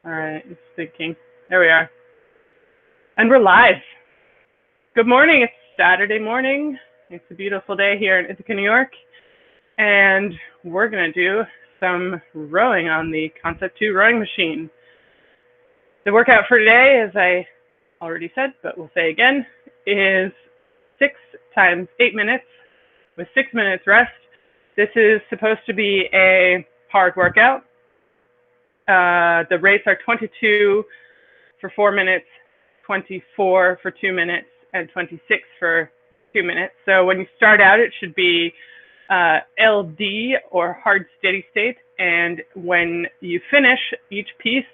All right, it's thinking. There we are. And we're live. Good morning. It's Saturday morning. It's a beautiful day here in Ithaca, New York. And we're going to do some rowing on the Concept 2 rowing machine. The workout for today, as I already said, but we'll say again, is 6 times 8 minutes with 6 minutes rest. This is supposed to be a hard workout. The rates are 22 for 4 minutes, 24 for 2 minutes, and 26 for 2 minutes. So when you start out, it should be LD or hard steady state. And when you finish each piece,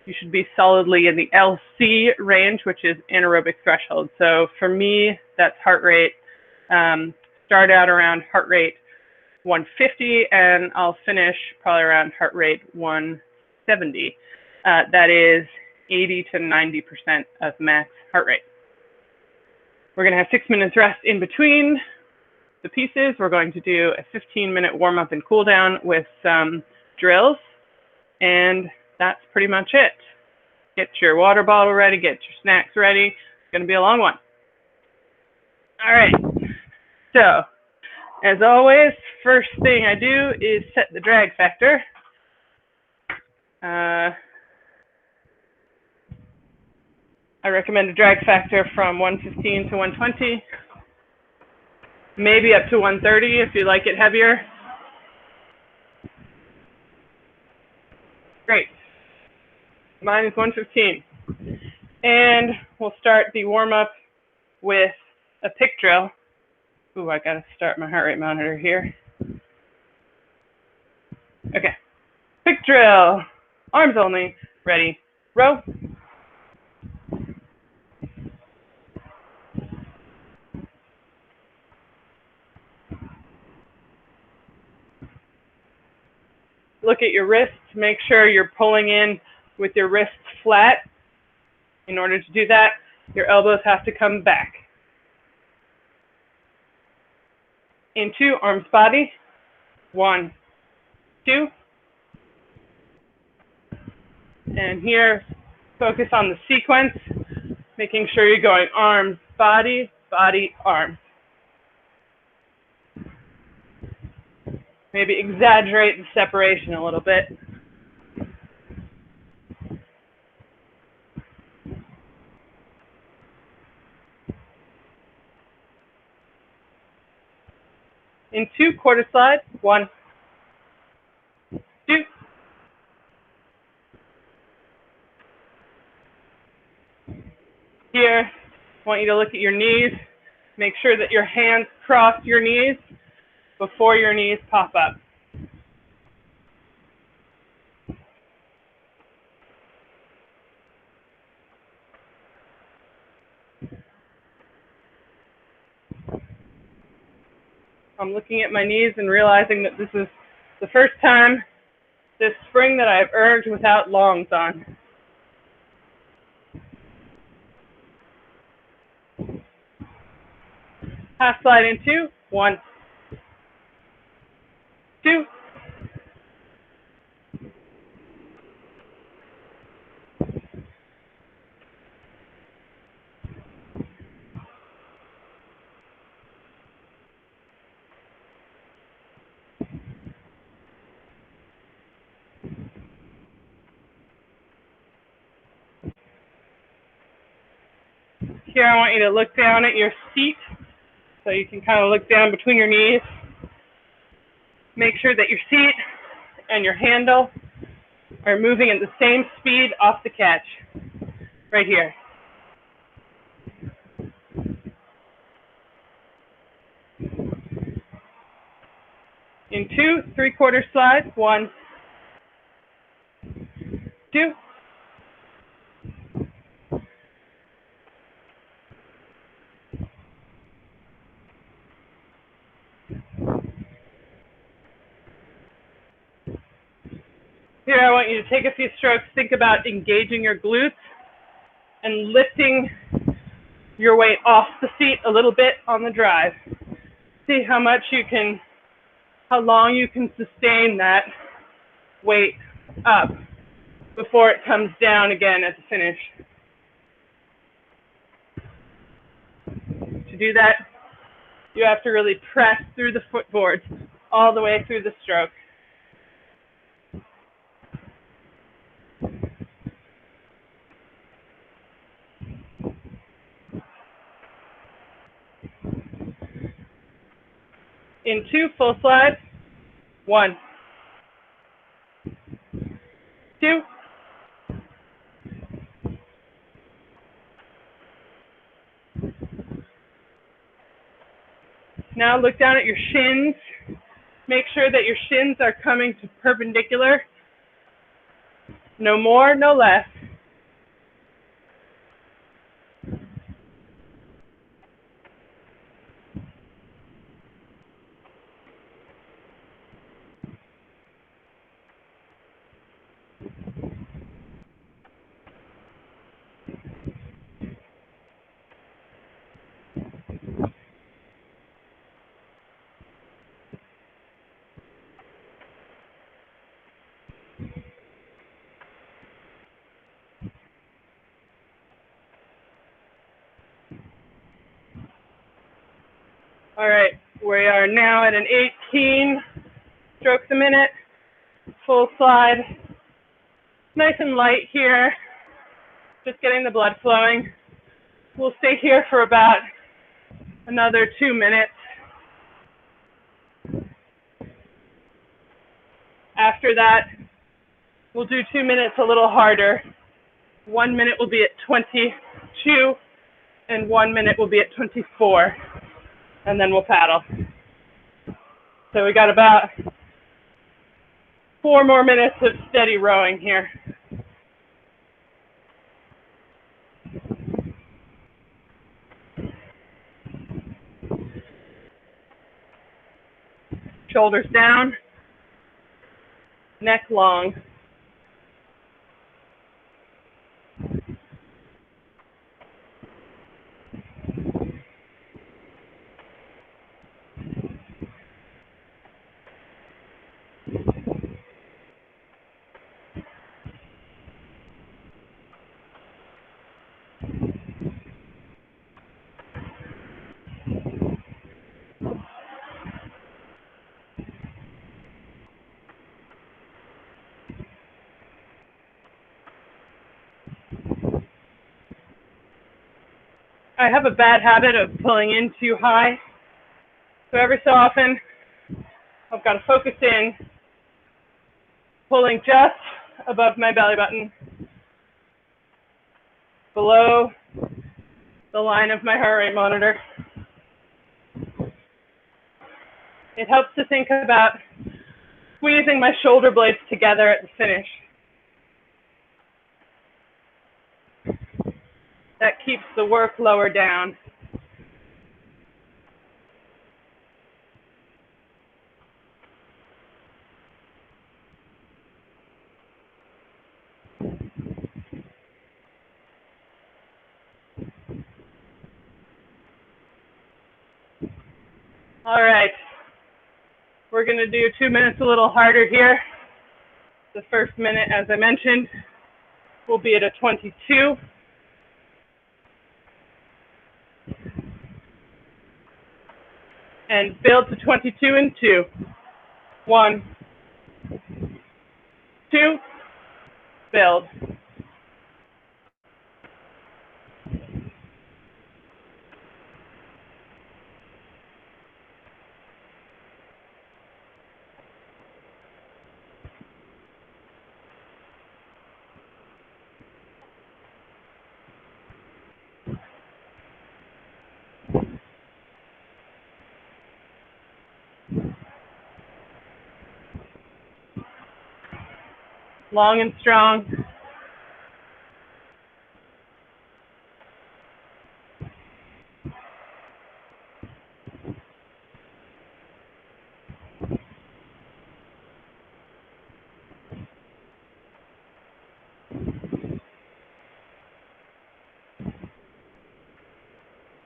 you should be solidly in the LC range, which is anaerobic threshold. So for me, that's heart rate. Start out around heart rate 150, and I'll finish probably around heart rate 170. That is 80 to 90% of max heart rate. We're going to have 6 minutes rest in between the pieces. We're going to do a 15-minute warm-up and cool down with some drills, and that's pretty much it. Get your water bottle ready, get your snacks ready. It's going to be a long one. All right, so as always, first thing I do is set the drag factor. I recommend a drag factor from 115 to 120, maybe up to 130 if you like it heavier. Great. Mine is 115. And we'll start the warm-up with a pick drill. Ooh, I gotta start my heart rate monitor here. Okay. Pick drill. Arms only. Ready. Row. Look at your wrists. Make sure you're pulling in with your wrists flat. In order to do that, your elbows have to come back. Into arms body. 1, 2. And here, focus on the sequence, making sure you're going arms, body, body, arms. Maybe exaggerate the separation a little bit. Into quarter slide. 1, 2. Here, I want you to look at your knees. Make sure that your hands cross your knees before your knees pop up. I'm looking at my knees and realizing that this is the first time this spring that I've erged without longs on. Half slide into 1, 2. Here I want you to look down at your seat so you can kind of look down between your knees. Make sure that your seat and your handle are moving at the same speed off the catch. Right here. In 2 3/4 slides. 1, 2. Here I want you to take a few strokes. Think about engaging your glutes and lifting your weight off the seat a little bit on the drive. See how long you can sustain that weight up. before it comes down again at the finish. To do that, you have to really press through the footboards all the way through the stroke. In 2 full slides, 1, 2, now look down at your shins. Make sure that your shins are coming to perpendicular. No more, no less. All right, we are now at an 18 strokes a minute, full slide. Nice and light here, just getting the blood flowing. We'll stay here for about another 2 minutes. After that, we'll do 2 minutes a little harder. 1 minute will be at 22, and 1 minute will be at 24, and then we'll paddle. So we got about 4 more minutes of steady rowing here. Shoulders down, neck long. I have a bad habit of pulling in too high. So every so often, I've got to focus in, pulling just above my belly button, below the line of my heart rate monitor. It helps to think about squeezing my shoulder blades together at the finish. That keeps the work lower down. All right, we're going to do 2 minutes a little harder here. The first minute, as I mentioned, will be at a 22. And build to 22 in 2. 1, 2, build. Long and strong.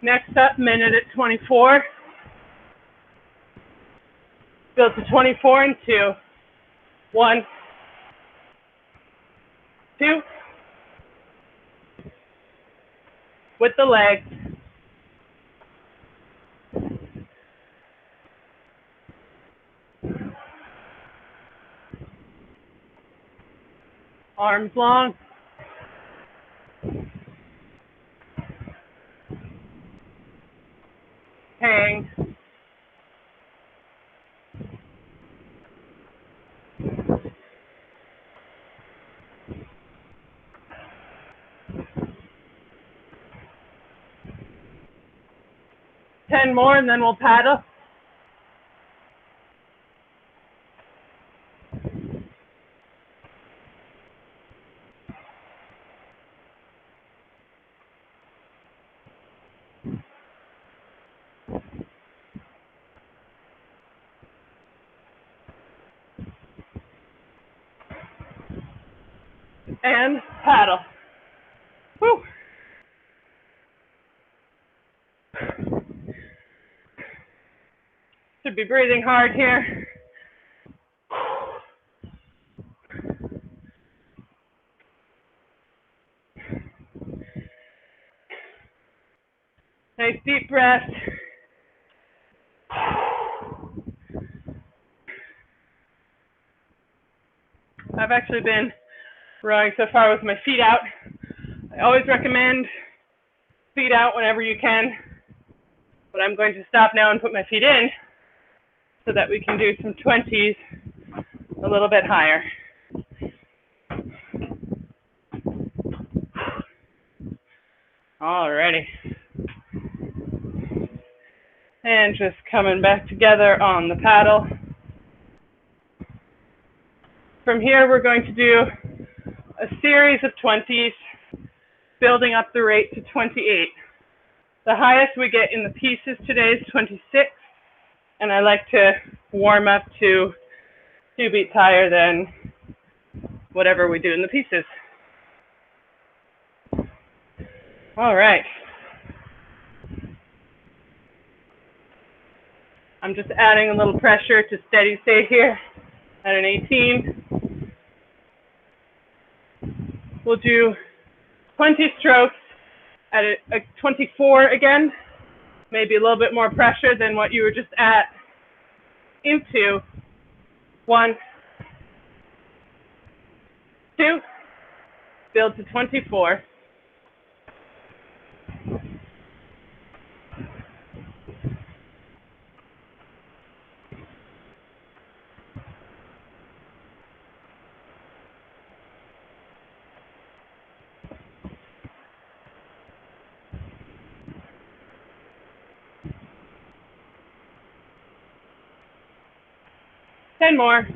Next up, minute at 24. Build to 24 in 2. 1, with the legs. Arms long. Hang. Ten more and then we'll paddle. And paddle. Whew. Should be breathing hard here. Nice deep breath. I've actually been rowing so far with my feet out. I always recommend feet out whenever you can, but I'm going to stop now and put my feet in so that we can do some 20s a little bit higher. Alrighty. And just coming back together on the paddle. From here, we're going to do a series of 20s, building up the rate to 28. The highest we get in the pieces today is 26, and I like to warm up to 2 beats higher than whatever we do in the pieces. All right. I'm just adding a little pressure to steady state here at an 18. We'll do 20 strokes at a 24 again, maybe a little bit more pressure than what you were just at. Into 1, 2, build to 24. Ten more.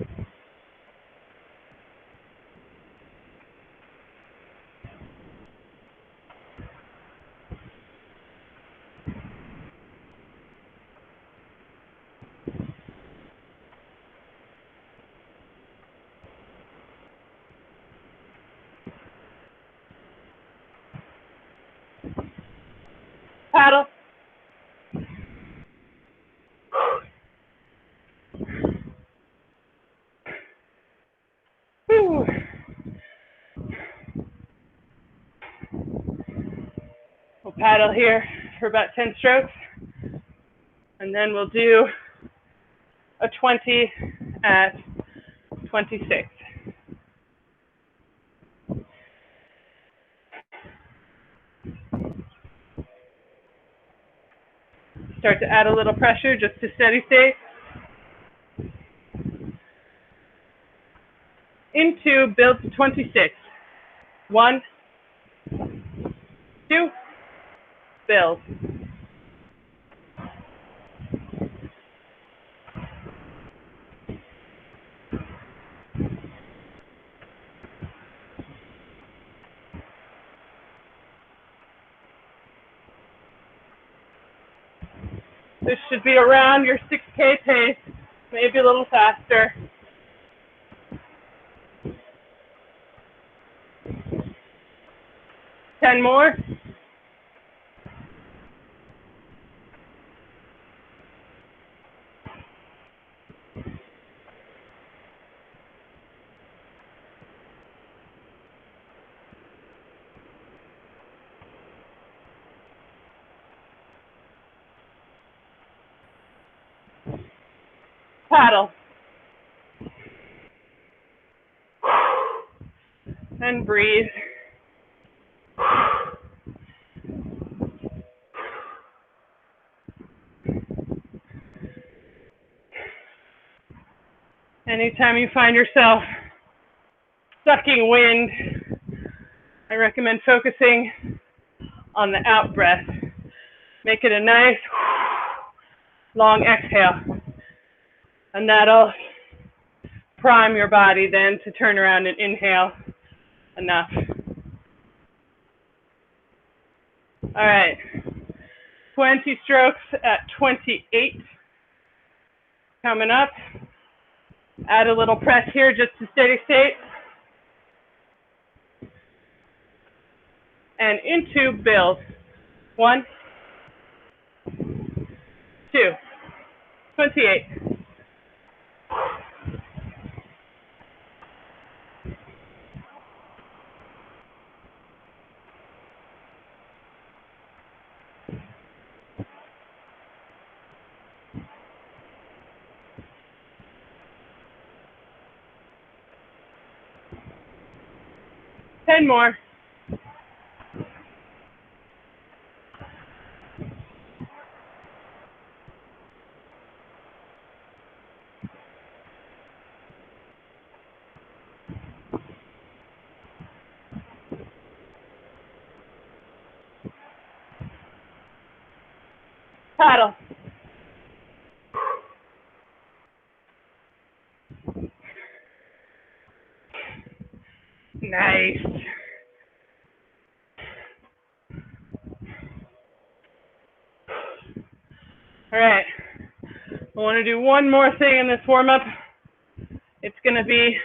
Paddle. Whew. We'll paddle here for about 10 strokes, and then we'll do a 20 at 26. Start to add a little pressure just to steady state. Into build to 26. 1, 2, build. This should be around your 6K pace, maybe a little faster. Ten more. Paddle. And breathe. Anytime you find yourself sucking wind, I recommend focusing on the out breath. Make it a nice long exhale. And that'll prime your body then to turn around and inhale enough. All right, 20 strokes at 28 coming up. Add a little press here just to steady state. And into build. 1, 2, 28. Ten more. Paddle. Nice. All right. I want to do one more thing in this warm-up. It's going to be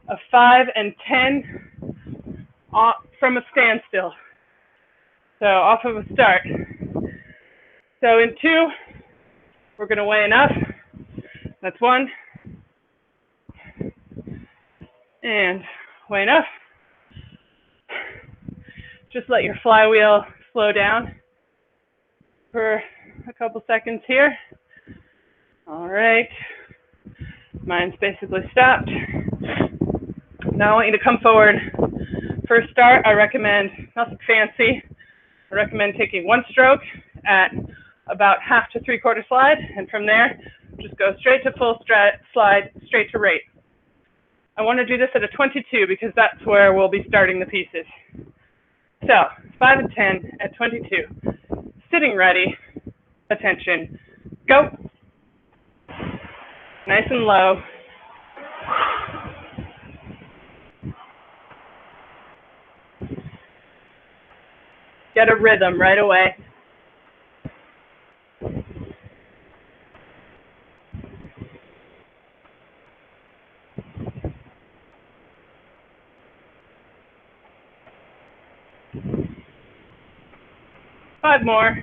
a 5 and 10 off from a standstill. So off of a start. So in 2, we're going to weigh enough. That's 1. And weigh enough. Just let your flywheel slow down for a couple seconds here. All right. Mine's basically stopped. Now I want you to come forward. First start, I recommend nothing fancy. I recommend taking 1 stroke at about half to 3/4 slide, and from there, just go straight to full slide, straight to rate. I want to do this at a 22 because that's where we'll be starting the pieces. So 5 and 10 at 22. Sitting ready. Attention. Go. Nice and low. Get a rhythm right away. Five more.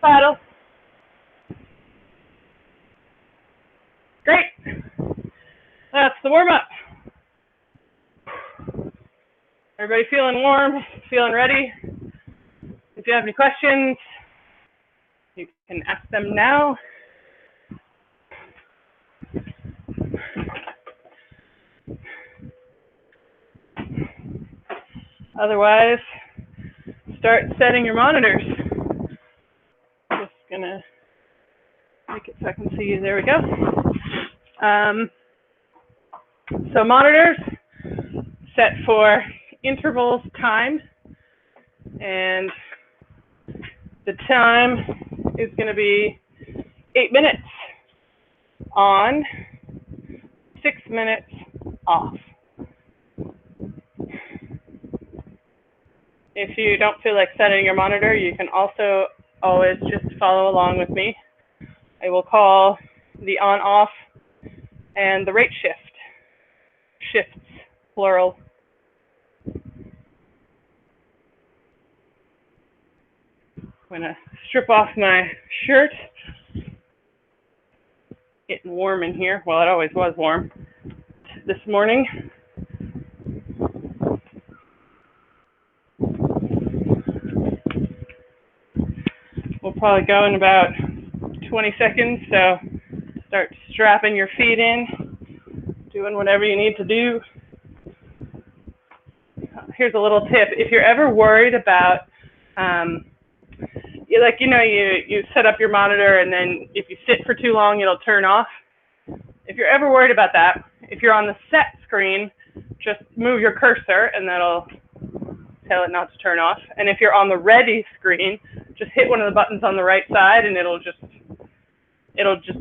Paddle. Great. That's the warm-up. Everybody feeling warm? Feeling ready? If you have any questions, you can ask them now. Otherwise, start setting your monitors. Just gonna make it so I can see you. There we go. So monitors set for intervals timed, and the time is going to be 8 minutes on, 6 minutes off. If you don't feel like setting your monitor, you can also always just follow along with me. I will call the on-off and the rate shift. Shifts, plural. I'm going to strip off my shirt. Getting warm in here. Well, it always was warm this morning. We'll probably go in about 20 seconds, so start strapping your feet in, doing whatever you need to do. Here's a little tip. If you're ever worried about, you set up your monitor and then if you sit for too long, it'll turn off. If you're ever worried about that, if you're on the set screen, just move your cursor and that'll tell it not to turn off. And if you're on the ready screen, just hit one of the buttons on the right side and it'll just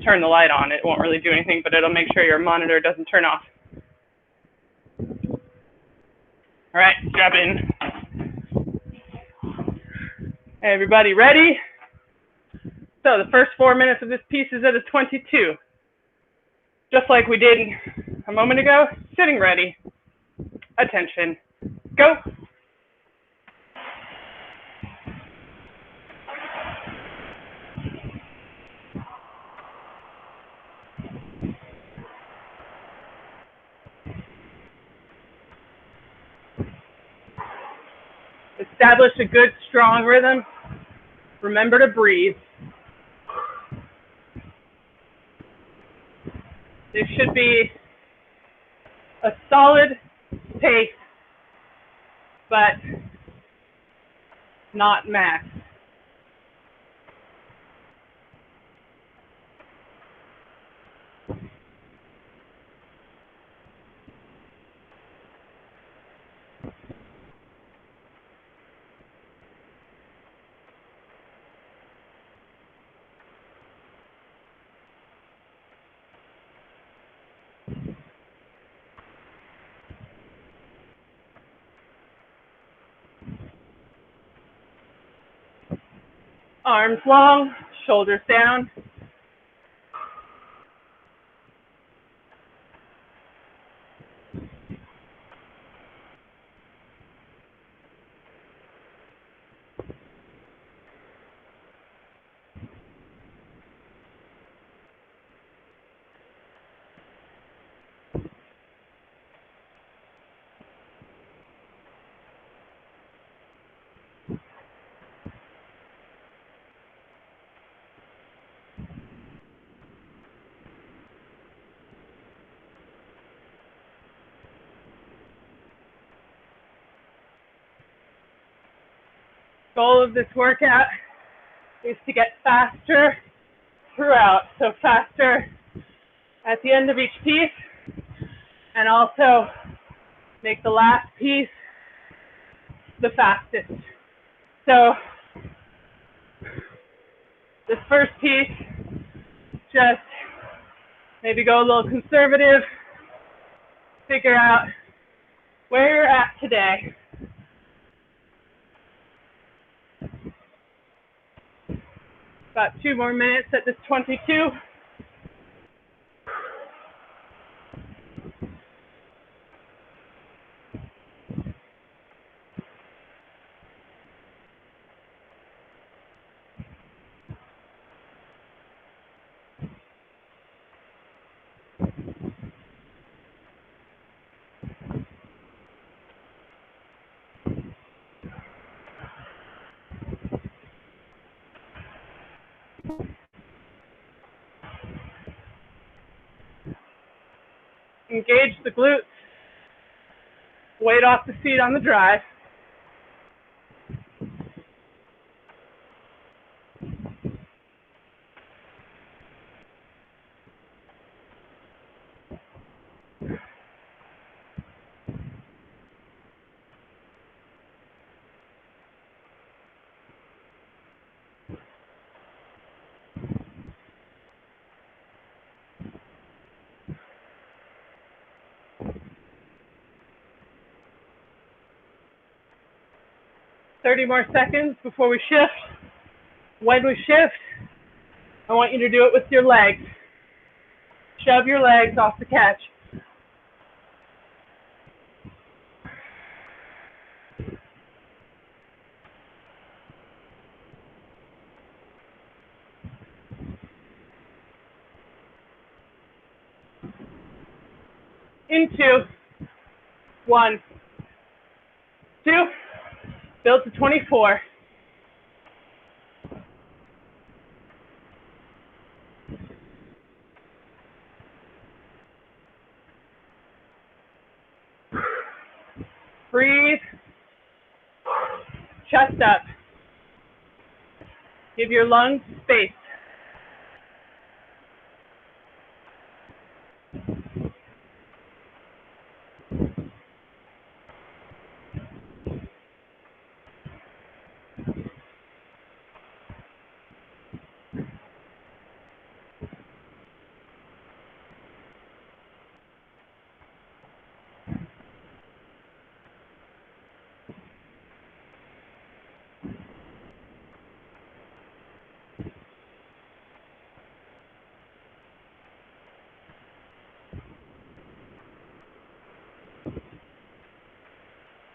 turn the light on. It won't really do anything, but it'll make sure your monitor doesn't turn off. All right, strap in. Hey, everybody ready? So the first 4 minutes of this piece is at a 22. Just like we did a moment ago, sitting ready. Attention. Go. Establish a good, strong rhythm. Remember to breathe. There should be a solid pace, but not max. Arms long, shoulders down. Goal of this workout is to get faster throughout. So faster at the end of each piece and also make the last piece the fastest. So this first piece, just maybe go a little conservative, figure out where you're at today. About 2 more minutes at this 22. Engage the glutes. Weight off the feet on the drive. Thirty more seconds before we shift. When we shift, I want you to do it with your legs. Shove your legs off the catch. Into 1, 2, build to 24. Breathe. Chest up. Give your lungs space.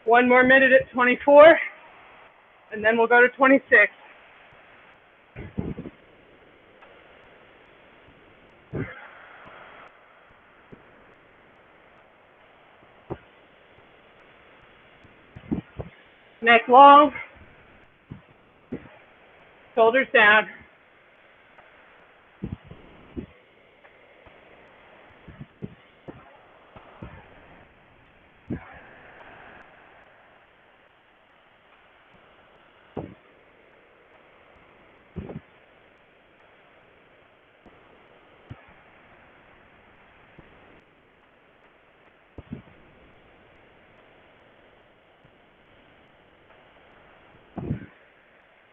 One more minute at 24, and then we'll go to 26. Neck long, shoulders down.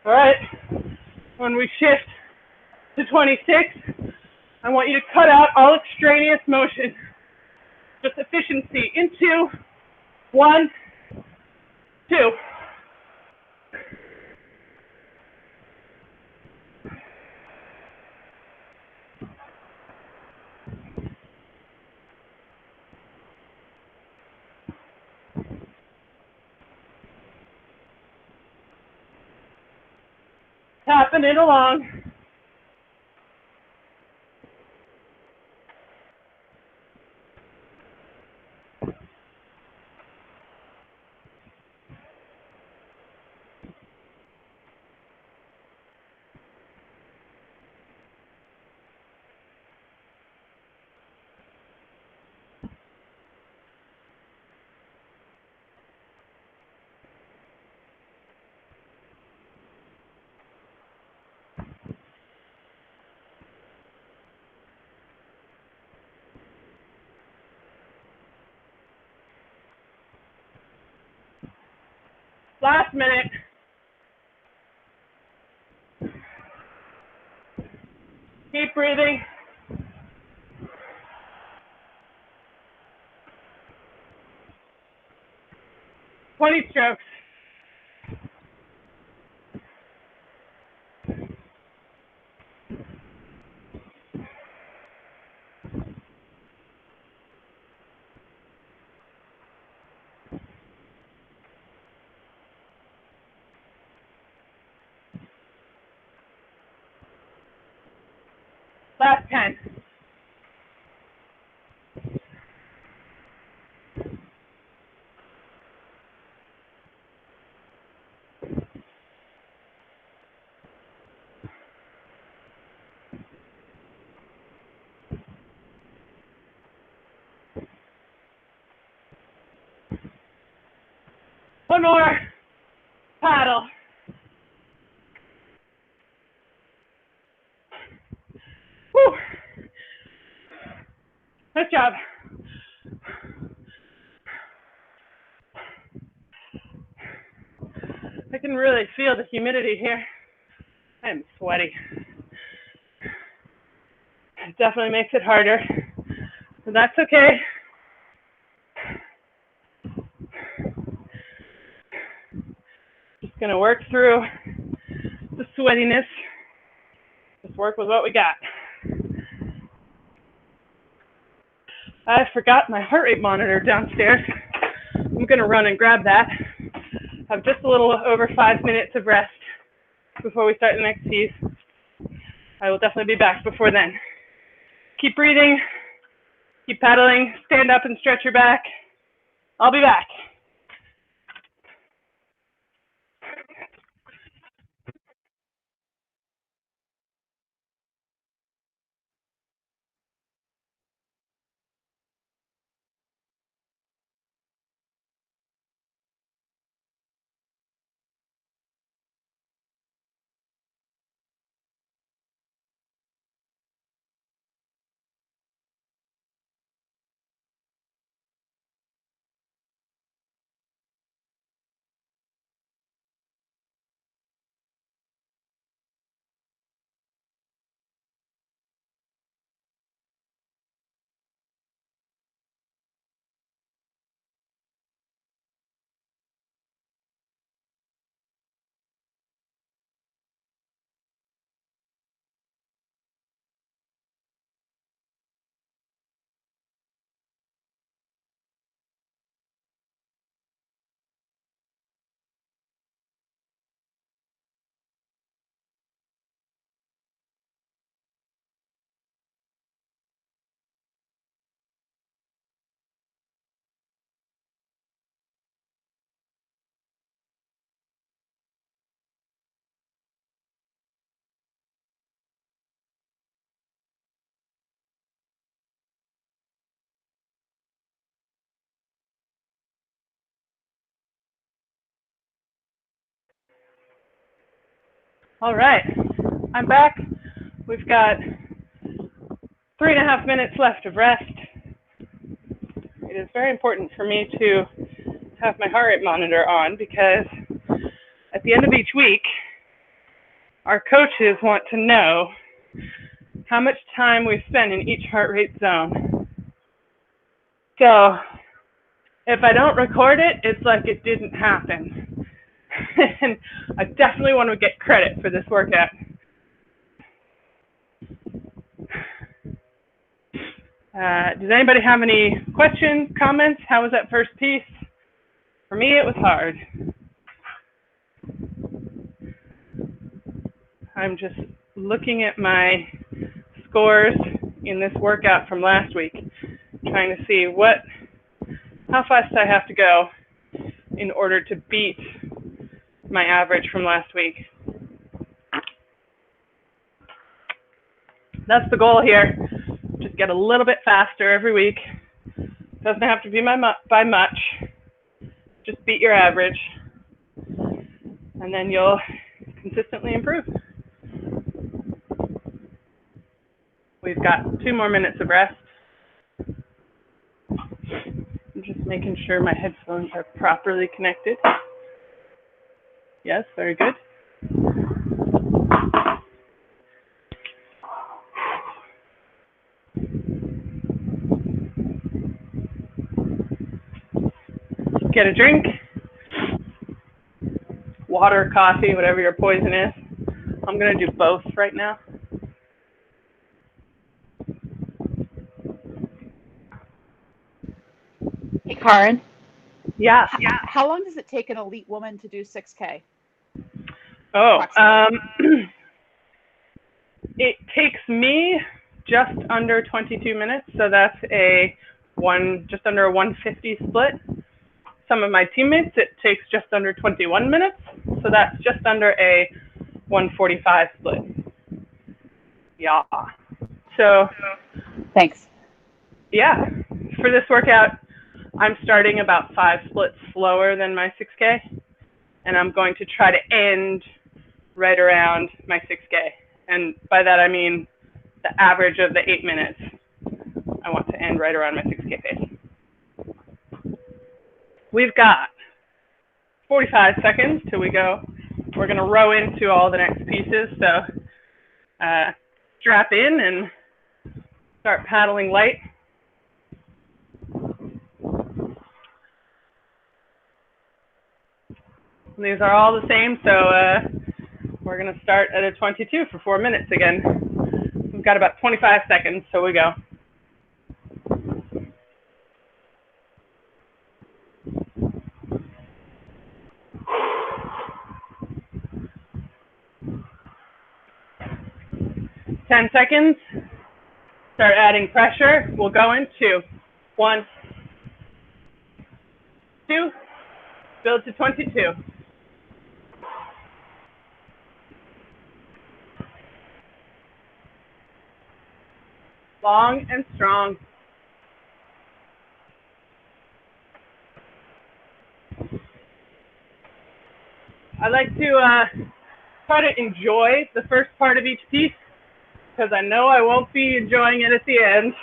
All right, when we shift to 26, I want you to cut out all extraneous motion. Just efficiency in 2, 1, 2. Tapping it along. Last minute. Keep breathing. Twenty strokes. Last 10. One more. Paddle. Whew. Good job. I can really feel the humidity here. I am sweaty. It definitely makes it harder, but that's okay. Just gonna work through the sweatiness. Just work with what we got. I forgot my heart rate monitor downstairs. I'm gonna run and grab that. Have just a little over 5 minutes of rest before we start the next piece. I will definitely be back before then. Keep breathing, keep paddling, stand up and stretch your back. I'll be back. All right, I'm back. We've got 3.5 minutes left of rest. It is very important for me to have my heart rate monitor on because at the end of each week, our coaches want to know how much time we've spent in each heart rate zone. So if I don't record it, it's like it didn't happen. And I definitely want to get credit for this workout. Does anybody have any questions, comments? How was that first piece? For me, it was hard. I'm just looking at my scores in this workout from last week, trying to see how fast I have to go in order to beat my average from last week. That's the goal here. Just get a little bit faster every week. Doesn't have to be by much. Just beat your average, and then you'll consistently improve. We've got 2 more minutes of rest. I'm just making sure my headphones are properly connected. Yes, very good. Get a drink. Water, coffee, whatever your poison is. I'm going to do both right now. Hey, Karen. Yeah. How long does it take an elite woman to do 6K? Oh, it takes me just under 22 minutes, so that's just under a 150 split. Some of my teammates, it takes just under 21 minutes, so that's just under a 145 split. Yeah. So. Thanks. Yeah, for this workout, I'm starting about 5 splits slower than my 6K, and I'm going to try to end right around my 6K. And by that, I mean the average of the 8 minutes. I want to end right around my 6K pace. We've got 45 seconds till we go. We're going to row into all the next pieces, so strap in and start paddling light. These are all the same, so we're going to start at a 22 for 4 minutes again. We've got about 25 seconds, so we go. Ten seconds. Start adding pressure. We'll go in 2, 1, 2. Build to 22. Long and strong. I like to try to enjoy the first part of each piece because I know I won't be enjoying it at the end.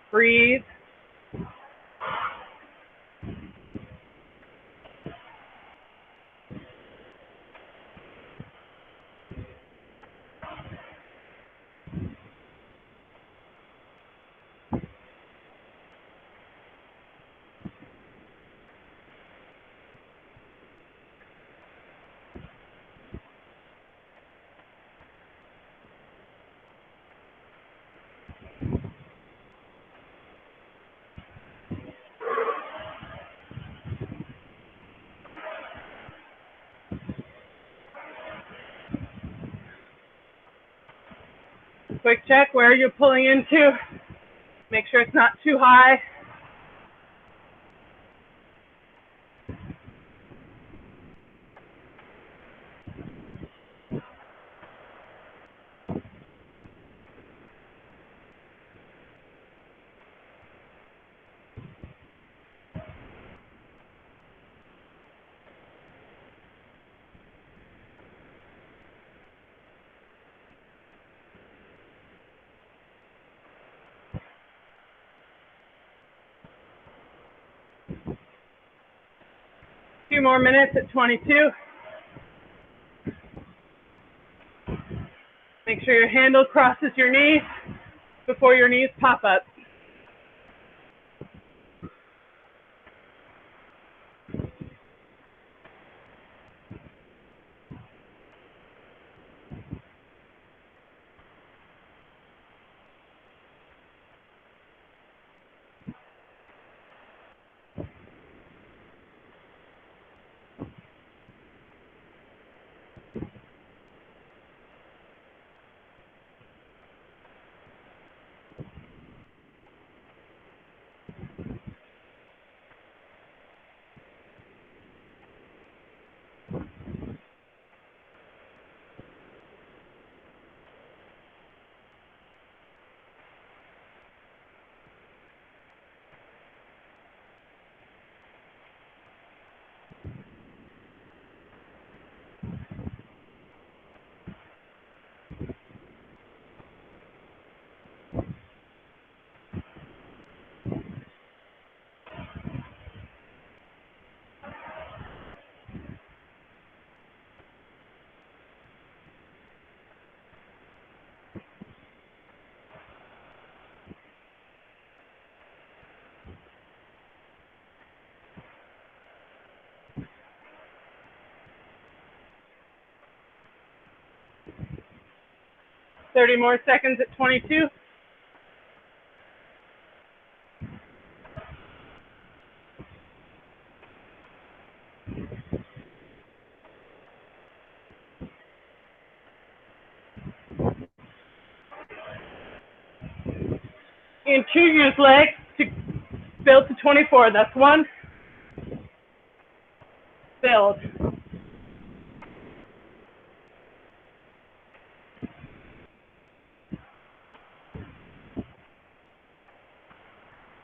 Breathe. Quick check where you're pulling into. Make sure it's not too high. few more minutes at 22. Make sure your handle crosses your knees before your knees pop up. Thirty more seconds at 22. And 2, use legs to build to 24. That's 1. Build.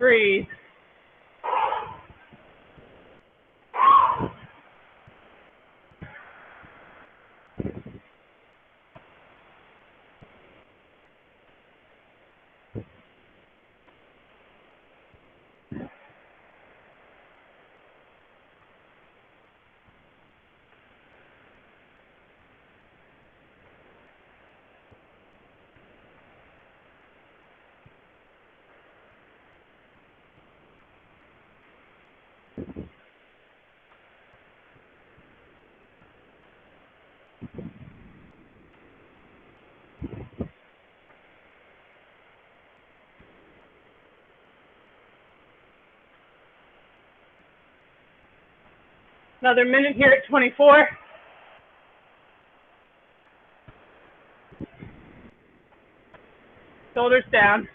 Breathe. Another minute here at 24. Shoulders down.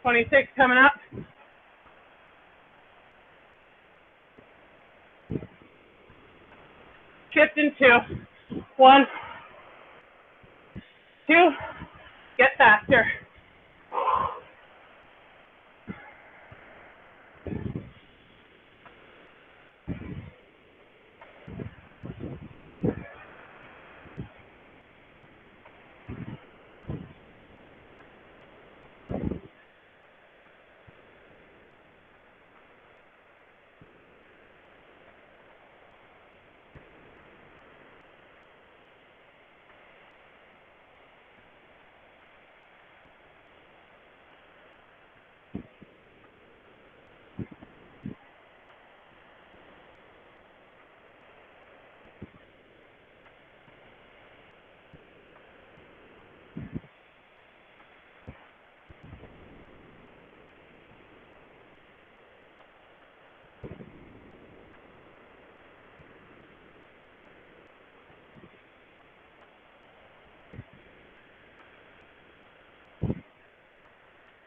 Twenty-six coming up. Shift in 2. 1, 2. Get faster.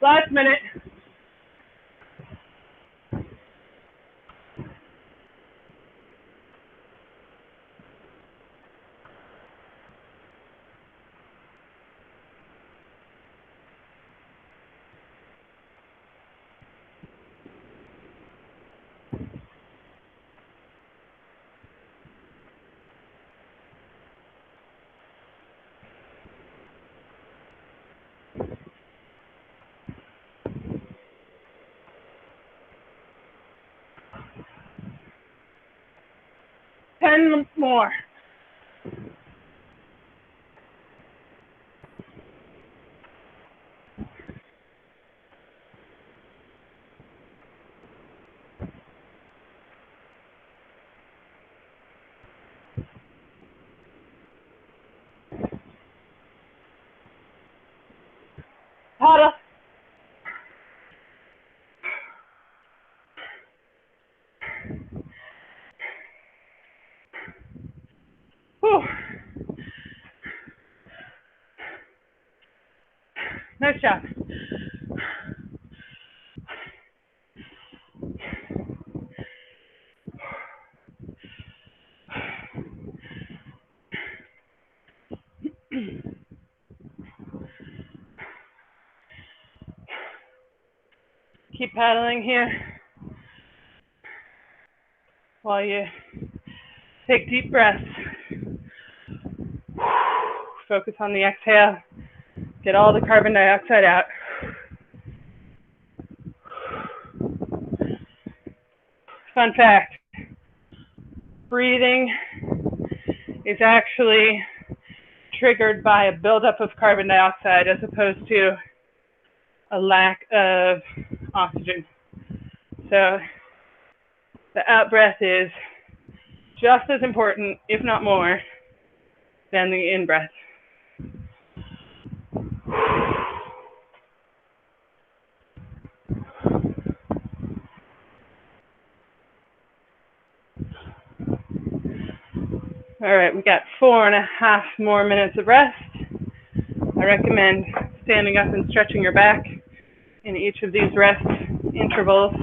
Last minute. Ten more. Paddle. Whew. Nice job. Keep paddling here while you take deep breaths. Focus on the exhale. Get all the carbon dioxide out. Fun fact, breathing is actually triggered by a buildup of carbon dioxide as opposed to a lack of oxygen. So the out breath is just as important, if not more, than the in breath. All right, we got 4.5 more minutes of rest. I recommend standing up and stretching your back in each of these rest intervals.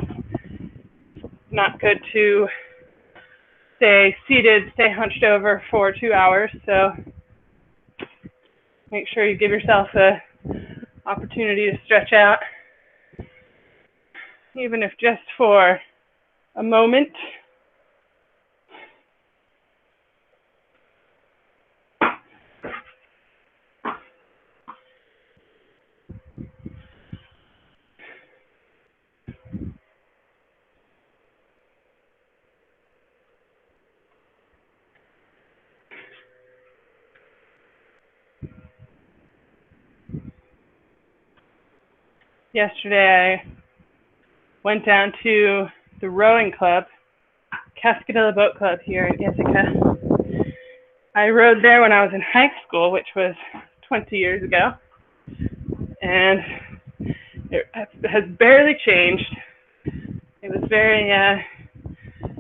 Not good to stay seated, stay hunched over for 2 hours, so make sure you give yourself an opportunity to stretch out, even if just for a moment. Yesterday, I went down to the rowing club, Cascadilla Boat Club here in Ithaca. I rowed there when I was in high school, which was 20 years ago, and it has barely changed. It was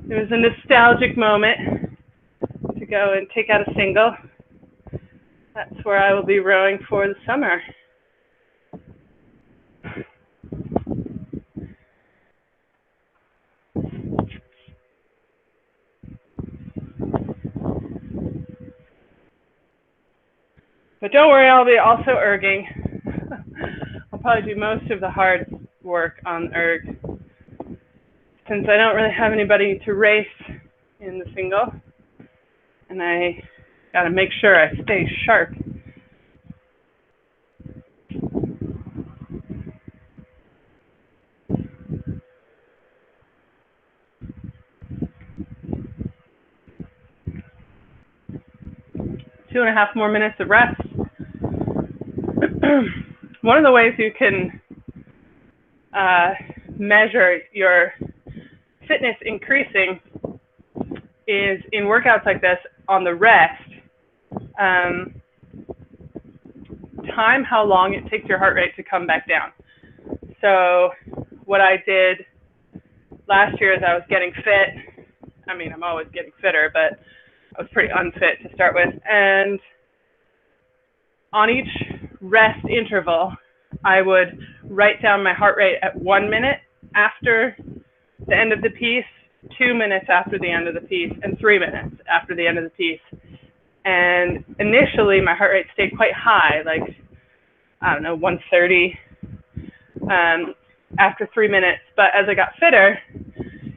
it was a nostalgic moment to go and take out a single. That's where I will be rowing for the summer. But don't worry, I'll be also erging. I'll probably do most of the hard work on erg, since I don't really have anybody to race in the single, and I gotta make sure I stay sharp. Two and a half more minutes of rest. One of the ways you can measure your fitness increasing is in workouts like this on the rest. Time how long it takes your heart rate to come back down. So what I did last year is I was getting fit. I mean, I'm always getting fitter, but I was pretty unfit to start with. And on each rest interval, I would write down my heart rate at 1 minute after the end of the piece, 2 minutes after the end of the piece, and 3 minutes after the end of the piece. And initially, my heart rate stayed quite high, like, I don't know, 130 after 3 minutes. But as I got fitter,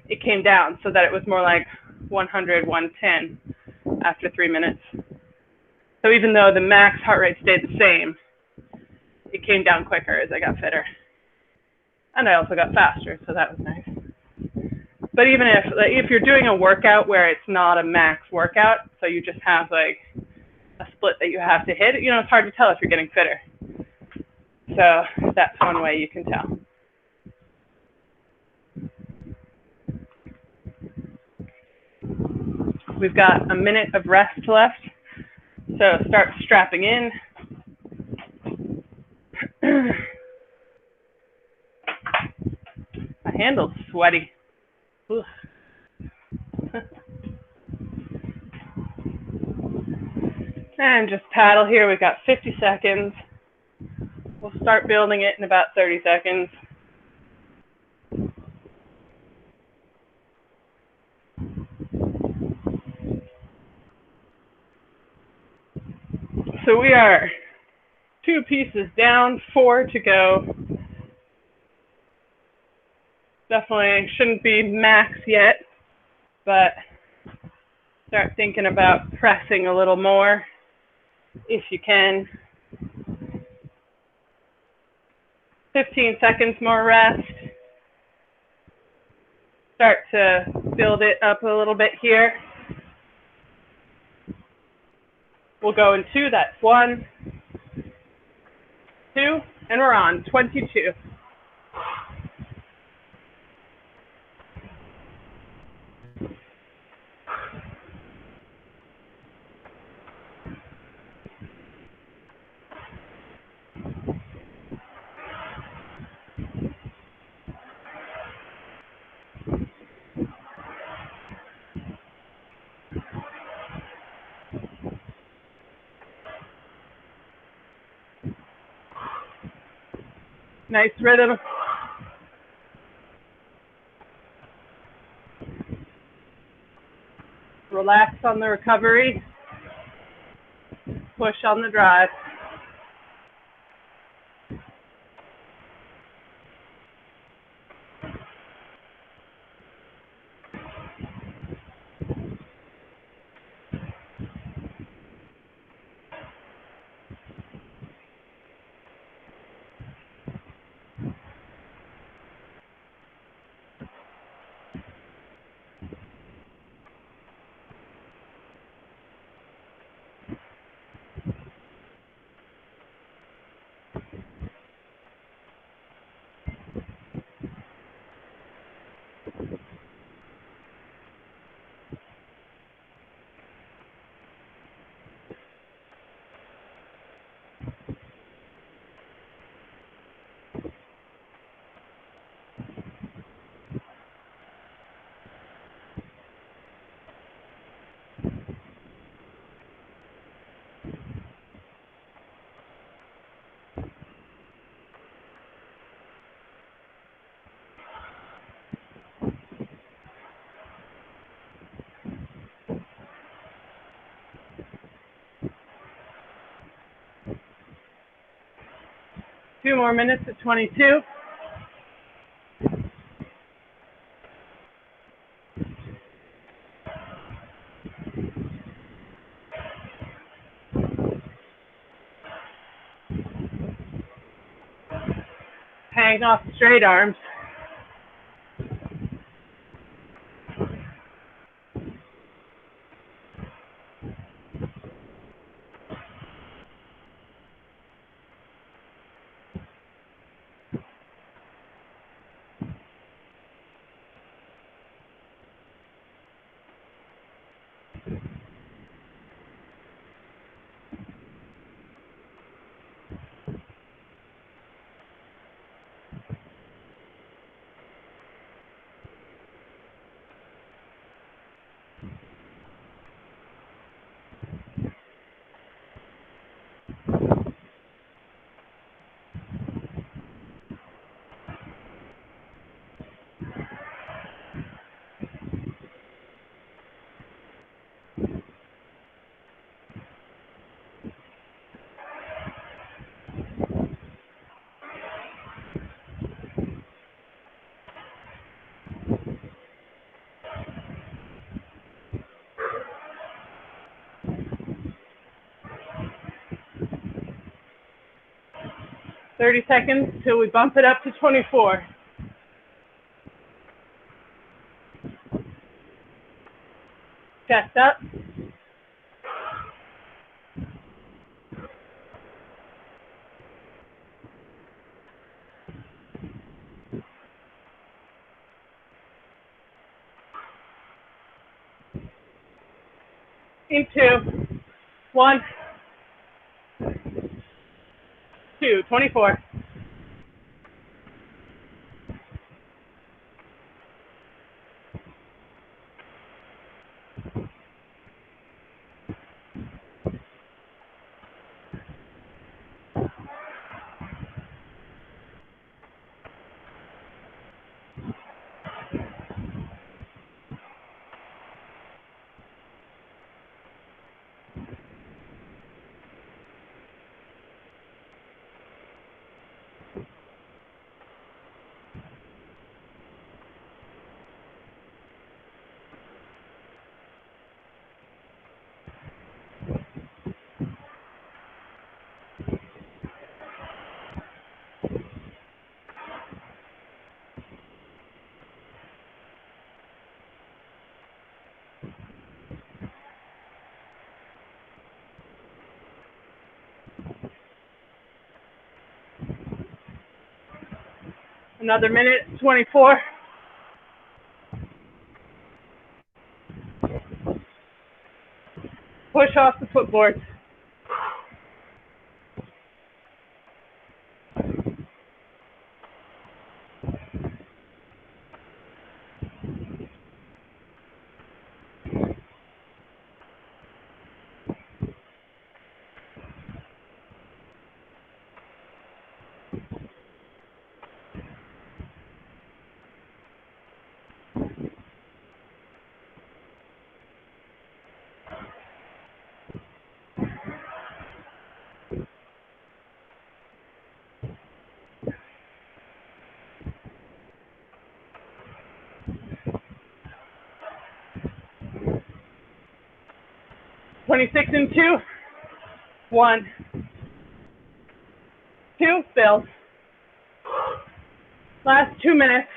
it came down so that it was more like 100, 110 after 3 minutes. So even though the max heart rate stayed the same, it came down quicker as I got fitter. And I also got faster, so that was nice. But even if you're doing a workout where it's not a max workout, so you just have like a split that you have to hit, it's hard to tell if you're getting fitter. So that's one way you can tell. We've got a minute of rest left, so start strapping in. My handle's sweaty. And just paddle here. We've got 50 seconds. We'll start building it in about 30 seconds. So we are 2 pieces down, 4 to go. Definitely shouldn't be max yet, but start thinking about pressing a little more if you can. 15 seconds more rest. Start to build it up a little bit here. We'll go in 2, that's 1, 2, and we're on 22. Nice rhythm. Relax on the recovery. Push on the drive. Two more minutes at 22. Hang off the straight arms. 30 seconds till we bump it up to 24. Chest up. In 2, 1, 2, 24. Another minute, 24. Push off the footboard. Twenty-six and 2, 1, 2, build. Last 2 minutes.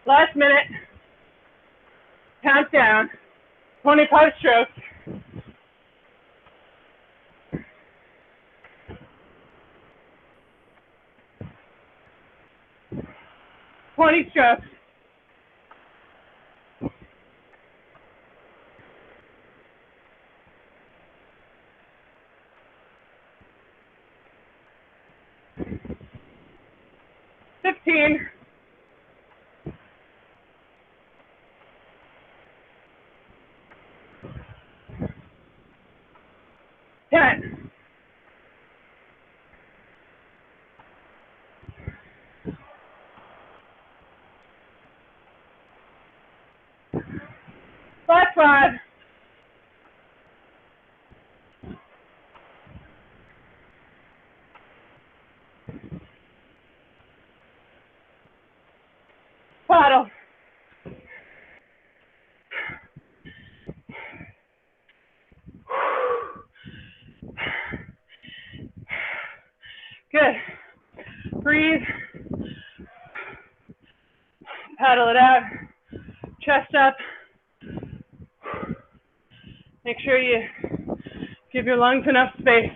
Last minute. Count down. 25 strokes. 20 strokes. 15. 10. Last 5. Paddle. Good. Breathe. Paddle it out. Chest up. Make sure you give your lungs enough space.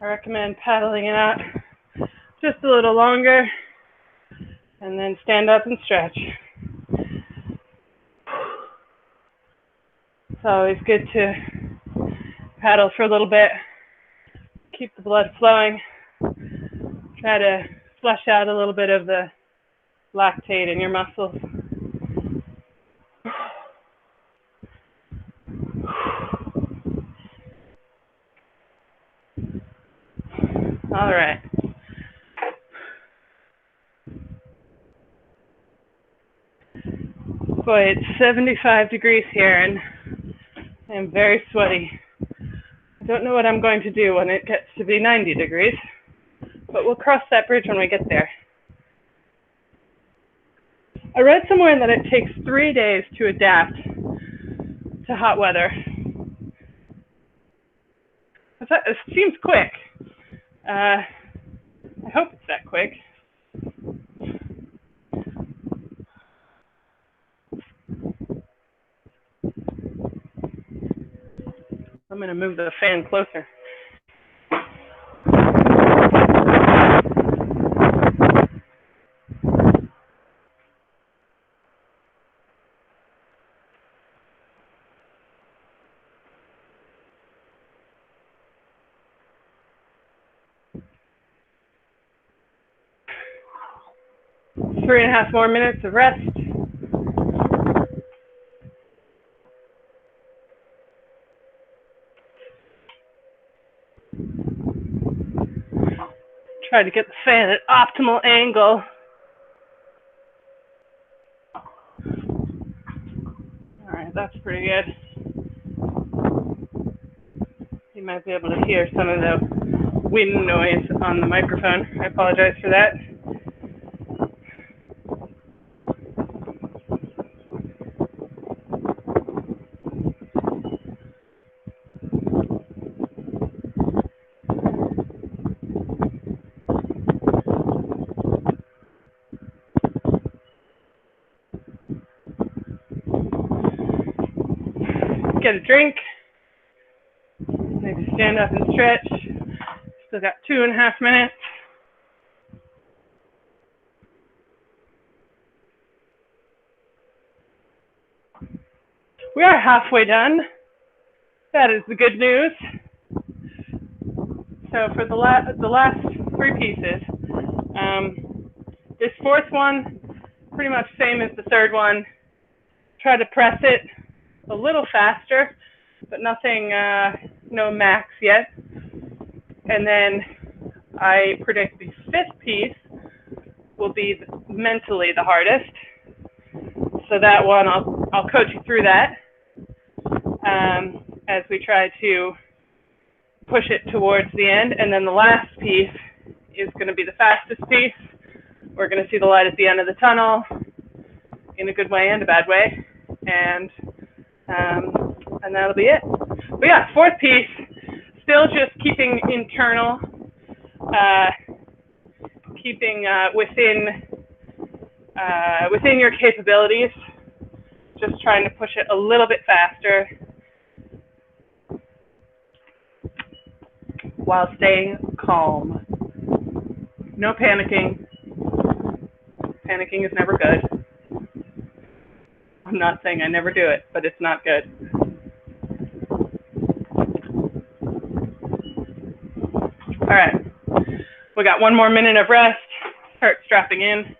I recommend paddling it out just a little longer and then stand up and stretch. It's always good to paddle for a little bit, keep the blood flowing, try to flush out a little bit of the lactate in your muscles. All right. Boy, it's 75 degrees here and I'm very sweaty. I don't know what I'm going to do when it gets to be 90 degrees, but we'll cross that bridge when we get there. I read somewhere that it takes 3 days to adapt to hot weather. It seems quick. I hope it's that quick. I'm going to move the fan closer. Three and a half more minutes of rest. Try to get the fan at optimal angle. All right, that's pretty good. You might be able to hear some of the wind noise on the microphone. I apologize for that. Get a drink, maybe stand up and stretch. Still got 2.5 minutes. We are halfway done. That is the good news. So for the last 3 pieces, this fourth one, pretty much same as the third one. Try to press it a little faster, but nothing, no max yet. And then I predict the 5th piece will be mentally the hardest. So that one, I'll coach you through that as we try to push it towards the end. And then the last piece is going to be the fastest piece. We're going to see the light at the end of the tunnel in a good way and a bad way. And that'll be it. But yeah, 4th piece, still just keeping internal, keeping within your capabilities, just trying to push it a little bit faster while staying calm. No panicking. Panicking is never good. I'm not saying I never do it, but it's not good. All right, we got 1 more minute of rest. Start strapping in.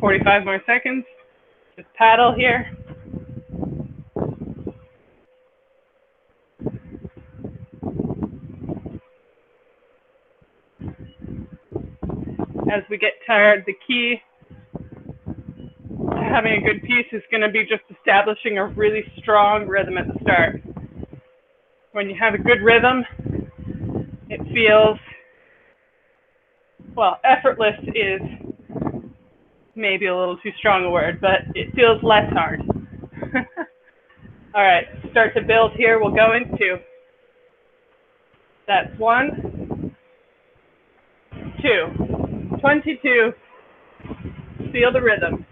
.45 more seconds. Just paddle here. as we get tired, the key to having a good piece is going to be just establishing a really strong rhythm at the start. When you have a good rhythm, it feels, well, effortless is maybe a little too strong a word, but it feels less hard. All right, start to build here. We'll go into, that's 1, 2, 22, feel the rhythm.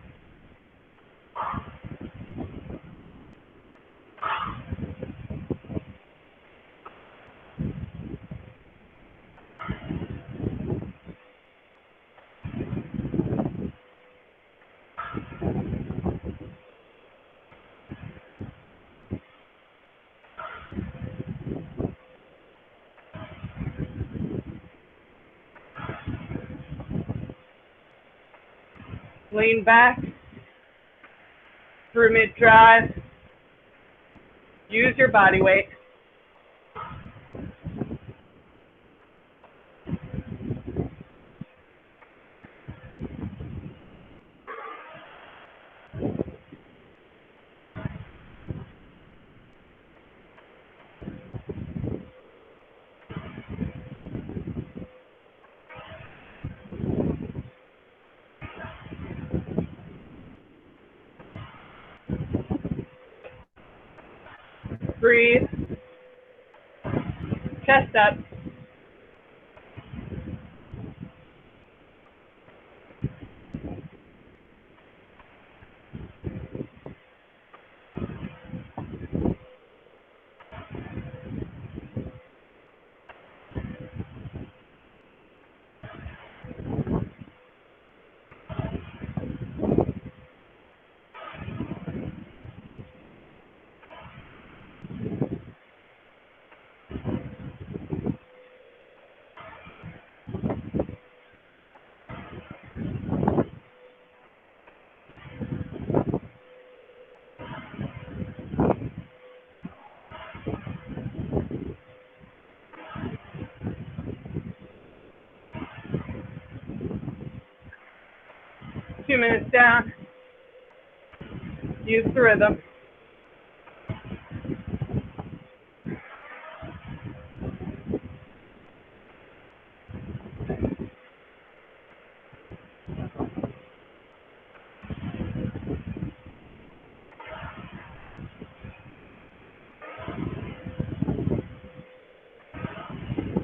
Lean back through mid-drive. Use your body weight. Breathe. Chest up. Two minutes down. Use the rhythm.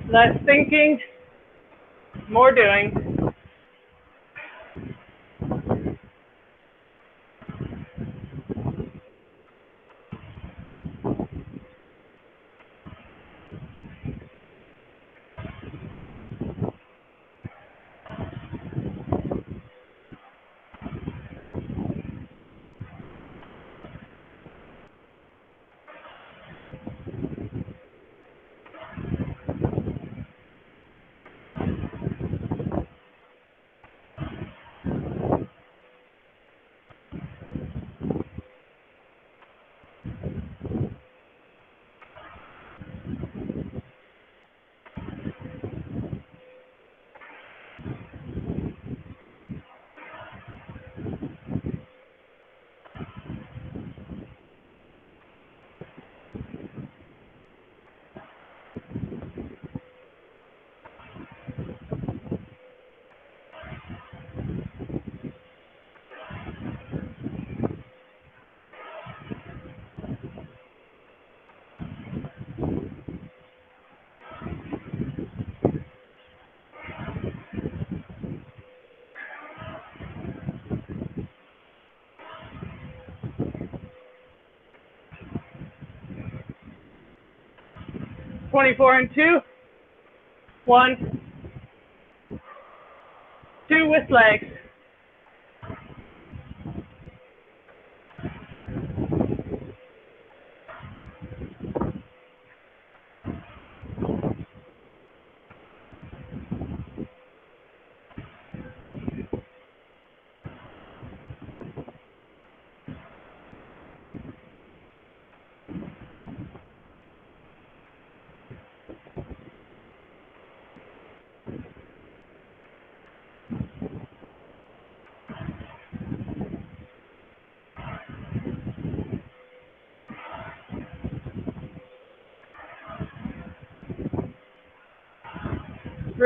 Less thinking, more doing. Twenty-four and 2. 1, 2 with legs.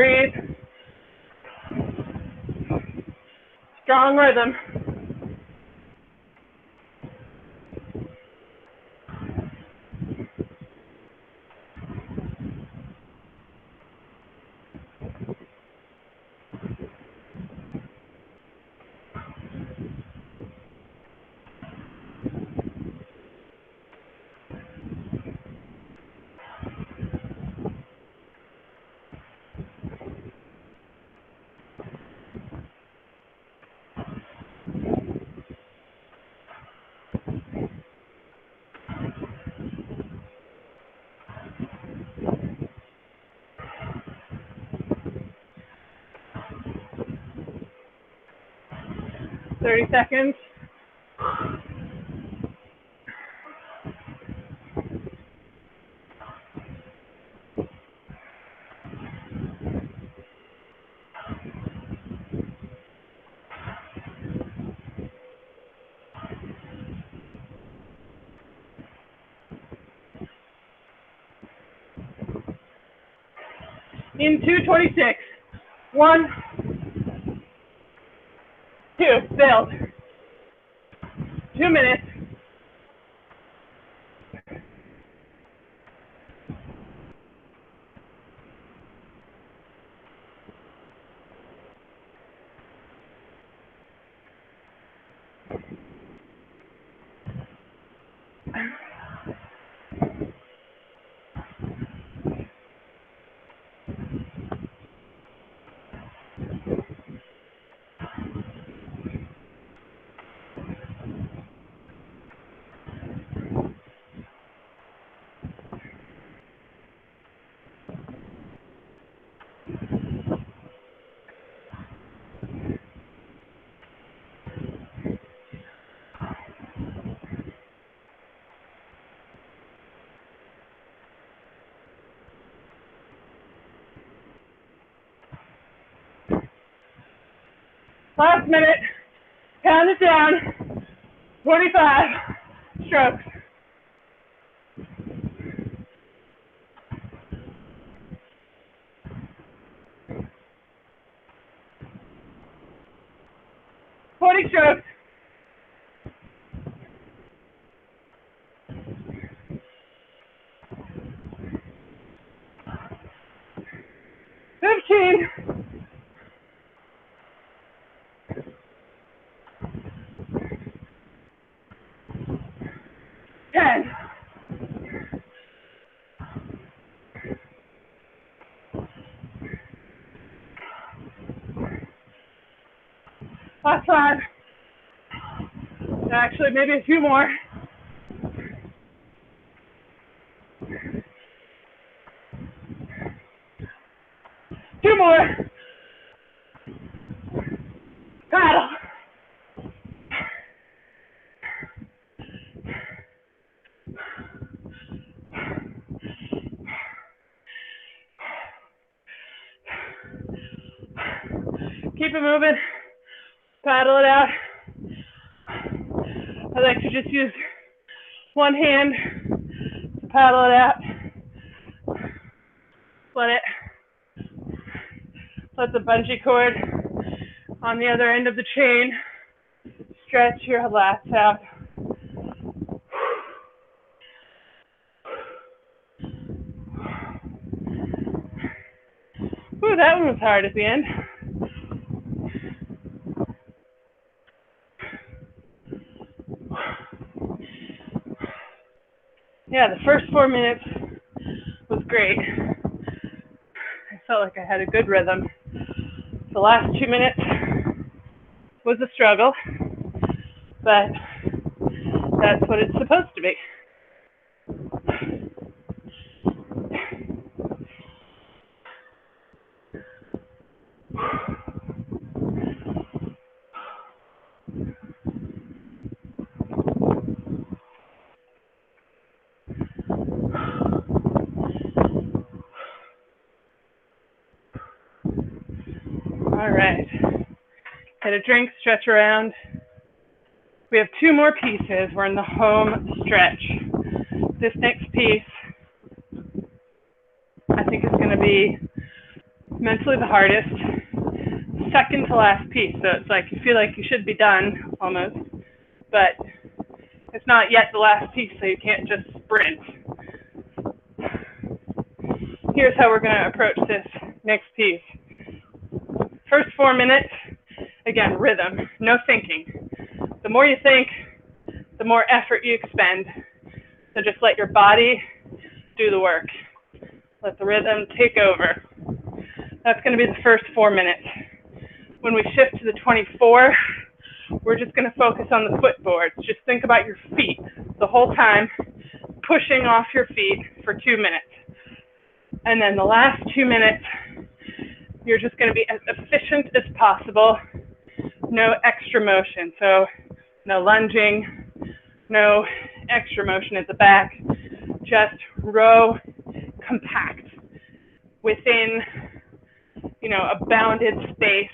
breathe. Strong rhythm. Thirty seconds. In 2:26. 1, 2, build. 2 minutes. Last minute. Count it down. 45 strokes. Strokes. 15. 10. Last 5. Actually, maybe a few more. 2 more. Paddle. Keep it moving. Paddle it out. I like to just use one hand to paddle it out. Let the bungee cord on the other end of the chain stretch your lats out. Ooh, that one was hard at the end. Yeah, the first 4 minutes was great. I felt like I had a good rhythm. The last 2 minutes was a struggle, but that's what it's supposed to be. All right. Get a drink, stretch around. We have 2 more pieces. We're in the home stretch. This next piece, I think, is going to be mentally the hardest, second to last piece. So it's like you feel like you should be done almost, but it's not yet the last piece, so you can't just sprint. Here's how we're going to approach this next piece. First 4 minutes, again, rhythm, no thinking. The more you think, the more effort you expend. So just let your body do the work. Let the rhythm take over. That's going to be the first 4 minutes. When we shift to the 24, we're just going to focus on the footboards. Just think about your feet the whole time, pushing off your feet for 2 minutes. And then the last 2 minutes, you're just going to be as efficient as possible. No extra motion. So no lunging, no extra motion at the back. Just row compact within, a bounded space.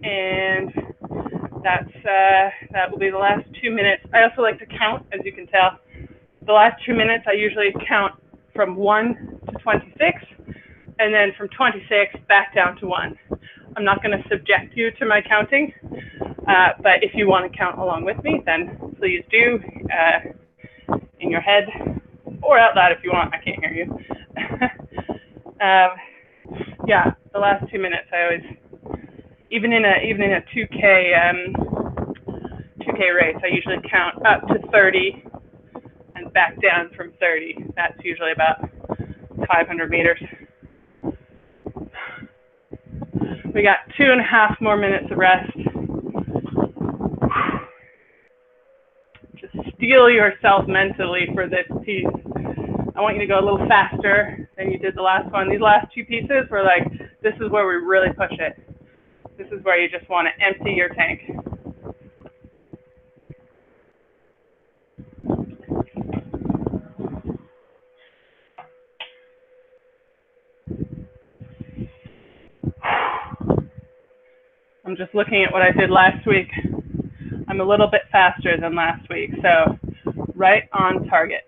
And that will be the last 2 minutes. I also like to count, as you can tell. The last 2 minutes, I usually count from 1 to 26, and then from 26 back down to 1. I'm not going to subject you to my counting, but if you want to count along with me, then please do, in your head, or out loud if you want. I can't hear you. Yeah, the last 2 minutes, I always, even in a 2K race, I usually count up to 30 and back down from 30. That's usually about 500 meters. We got 2.5 more minutes of rest. Just steel yourself mentally for this piece. I want you to go a little faster than you did the last one. These last two pieces were like, this is where we really push it. This is where you just want to empty your tank. I'm just looking at what I did last week. I'm a little bit faster than last week, so right on target.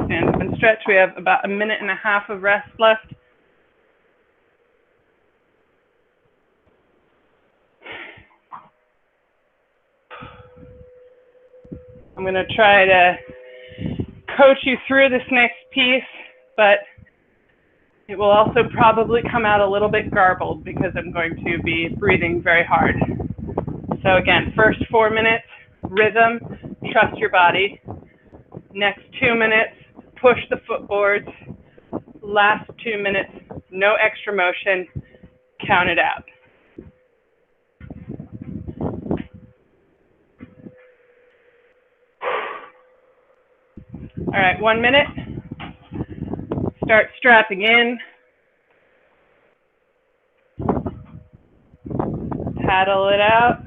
Stand up and stretch. We have about 1.5 minutes of rest left. I'm going to try to coach you through this next piece, but it will also probably come out a little bit garbled because I'm going to be breathing very hard. So again, first 4 minutes, rhythm, trust your body. Next 2 minutes, push the footboards. Last 2 minutes, no extra motion, count it out. All right, 1 minute. Start strapping in. Paddle it out.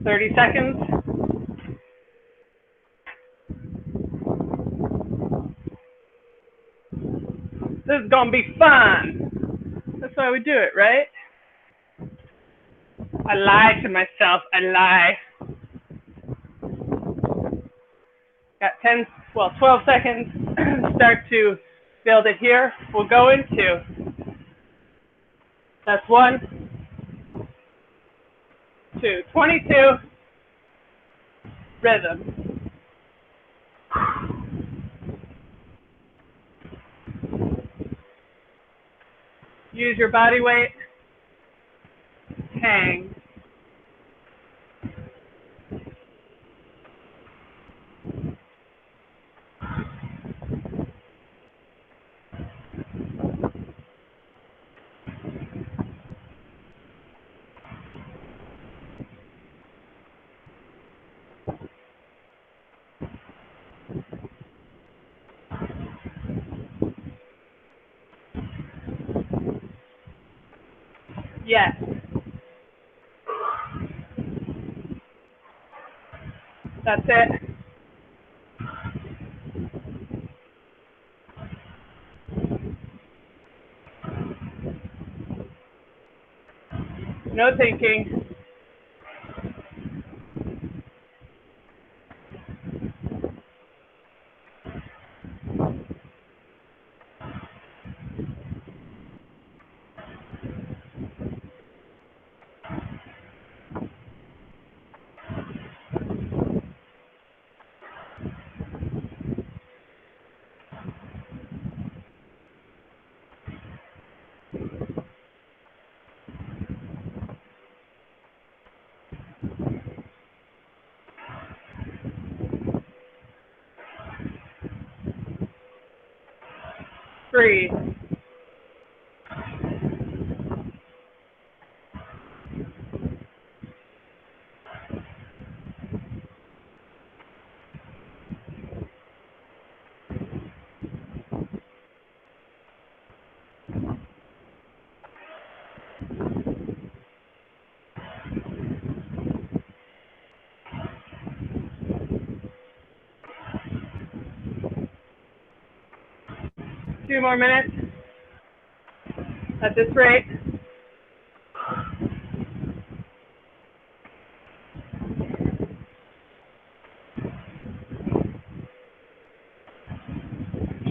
$30 seconds. This is gonna be fun. That's why we do it, right? I lie to myself, I lie. Got 12 seconds. Start to build it here. We'll go into, that's 1, 2, 22, rhythm. Use your body weight, hang. Yes. That's it. No thinking. Breathe. Two more minutes at this rate.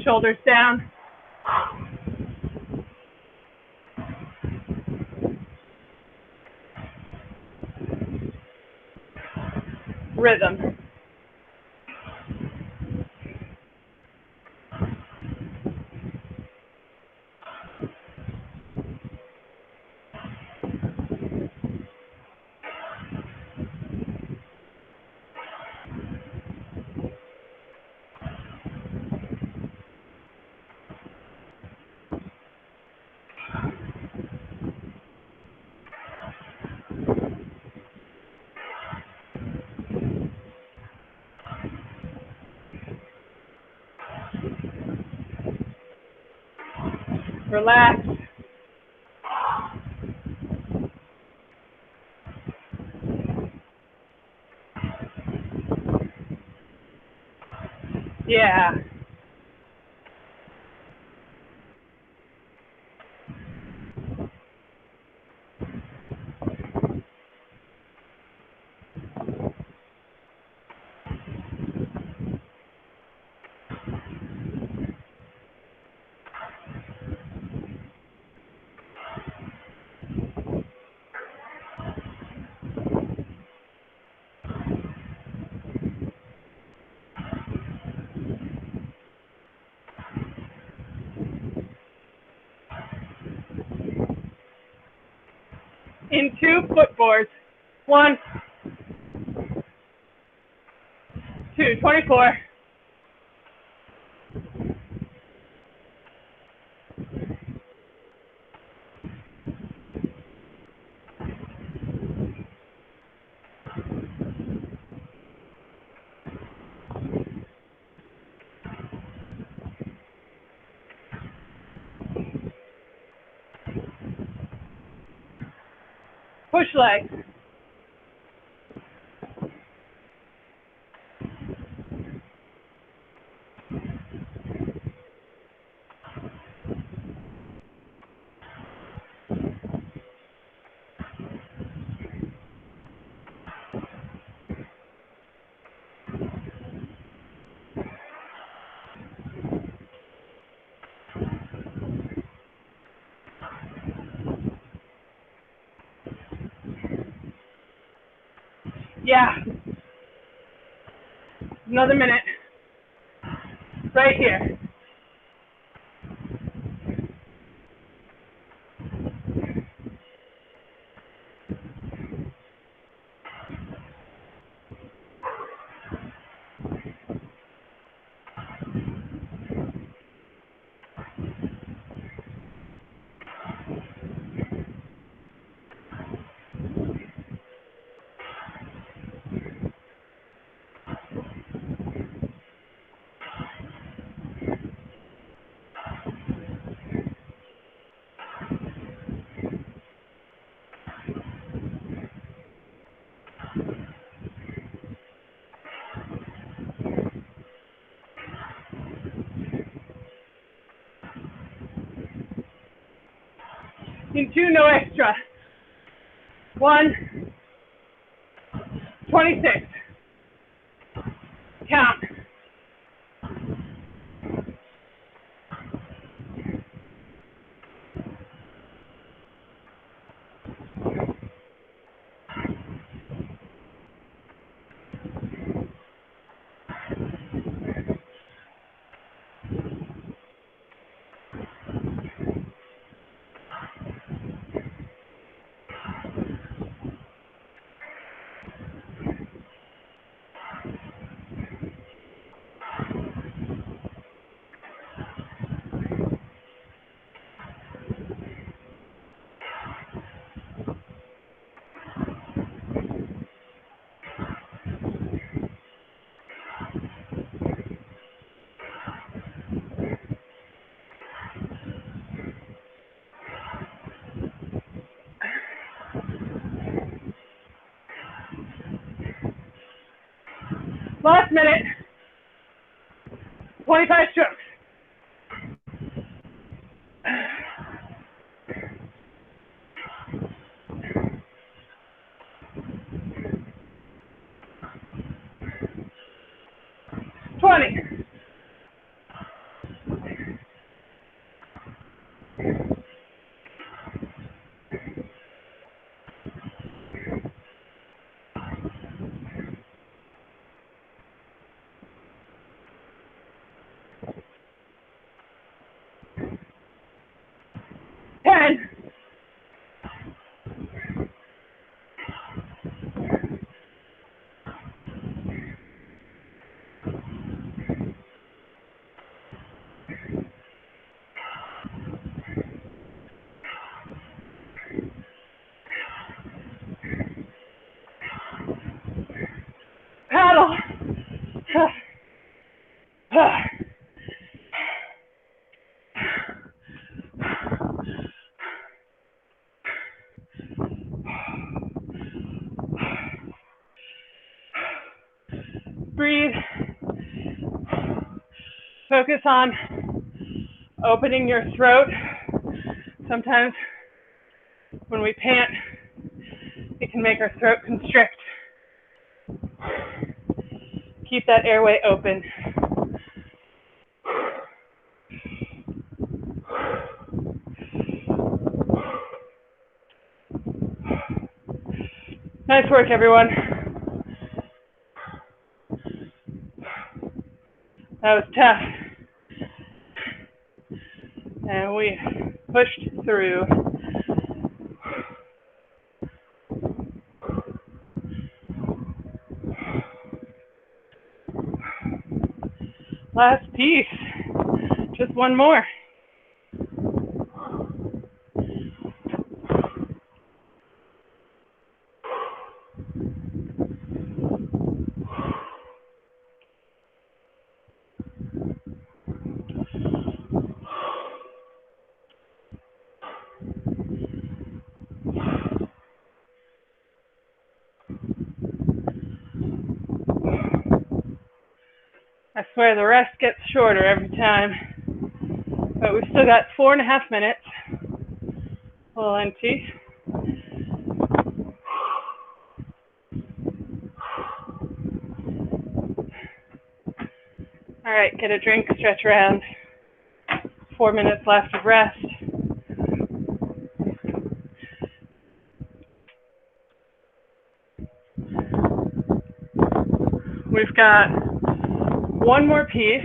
Shoulders down. Rhythm. Relax. Yeah. In 2 footboards. 1, 2, 24. Push legs. Yeah. Another minute. Right here. In 2, no extra. 1, 26. Count. Last minute. 25 strokes. Paddle. Breathe. Focus on opening your throat. Sometimes when we pant, it can make our throat constrict. Keep that airway open. Nice work, everyone. That was tough. And we pushed through. Last piece. Just one more. I swear the rest gets shorter every time, but we've still got 4.5 minutes. Full empty. All right, get a drink, stretch around. 4 minutes left of rest. We've got one more piece.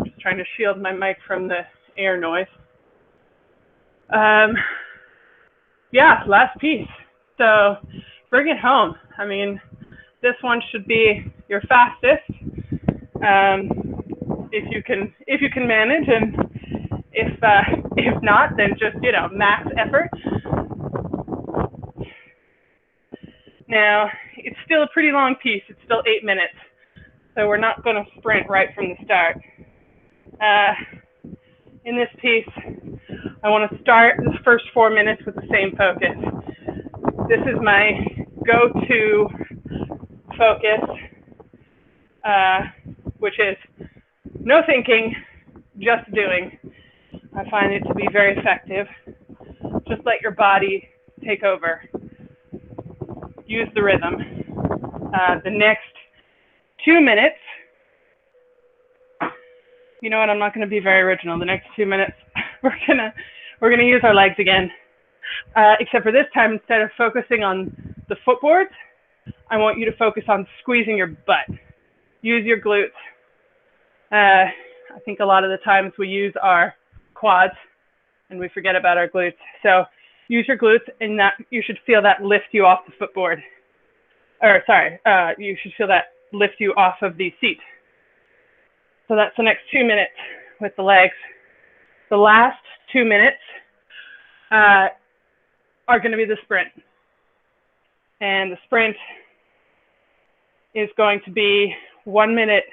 Just trying to shield my mic from the air noise. Yeah, last piece. So bring it home. I mean, this one should be your fastest, if you can manage, and if not, then just max effort. Now it's still a pretty long piece. It's still 8 minutes, so we're not going to sprint right from the start. In this piece, I want to start the first 4 minutes with the same focus. This is my go-to focus, which is no thinking, just doing. I find it to be very effective. Just let your body take over. Use the rhythm. The next 2 minutes, you know what, I'm not going to be very original. The next 2 minutes, we're gonna use our legs again. Except for this time, instead of focusing on the footboards, I want you to focus on squeezing your butt. Use your glutes. I think a lot of the times we use our quads and we forget about our glutes. So use your glutes, and that you should feel that lift you off the footboard. Or sorry, you should feel that lift you off of the seat. So that's the next 2 minutes with the legs. The last 2 minutes are going to be the sprint. And the sprint is going to be 1 minute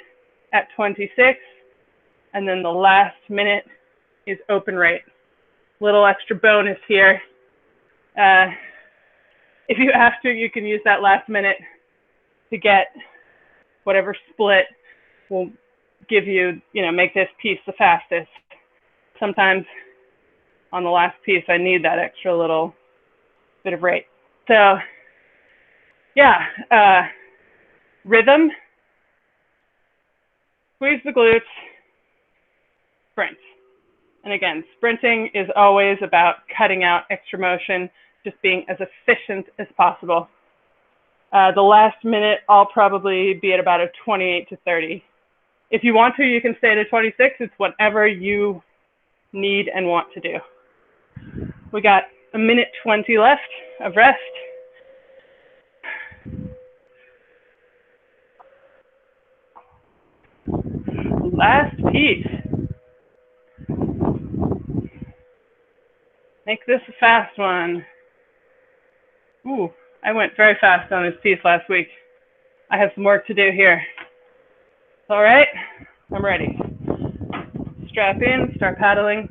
at 26, and then the last minute is open rate. Little extra bonus here. If you have to, you can use that last minute to get whatever split will give you, make this piece the fastest. Sometimes on the last piece, I need that extra little bit of rate. So yeah, rhythm, squeeze the glutes, sprint. And again, sprinting is always about cutting out extra motion, just being as efficient as possible. The last minute, I'll probably be at about a 28 to 30. If you want to, you can stay at 26. It's whatever you need and want to do. We got a minute 20 left of rest. Last piece. Make this a fast one. Ooh, I went very fast on this piece last week. I have some work to do here. All right, I'm ready. Strap in, start paddling.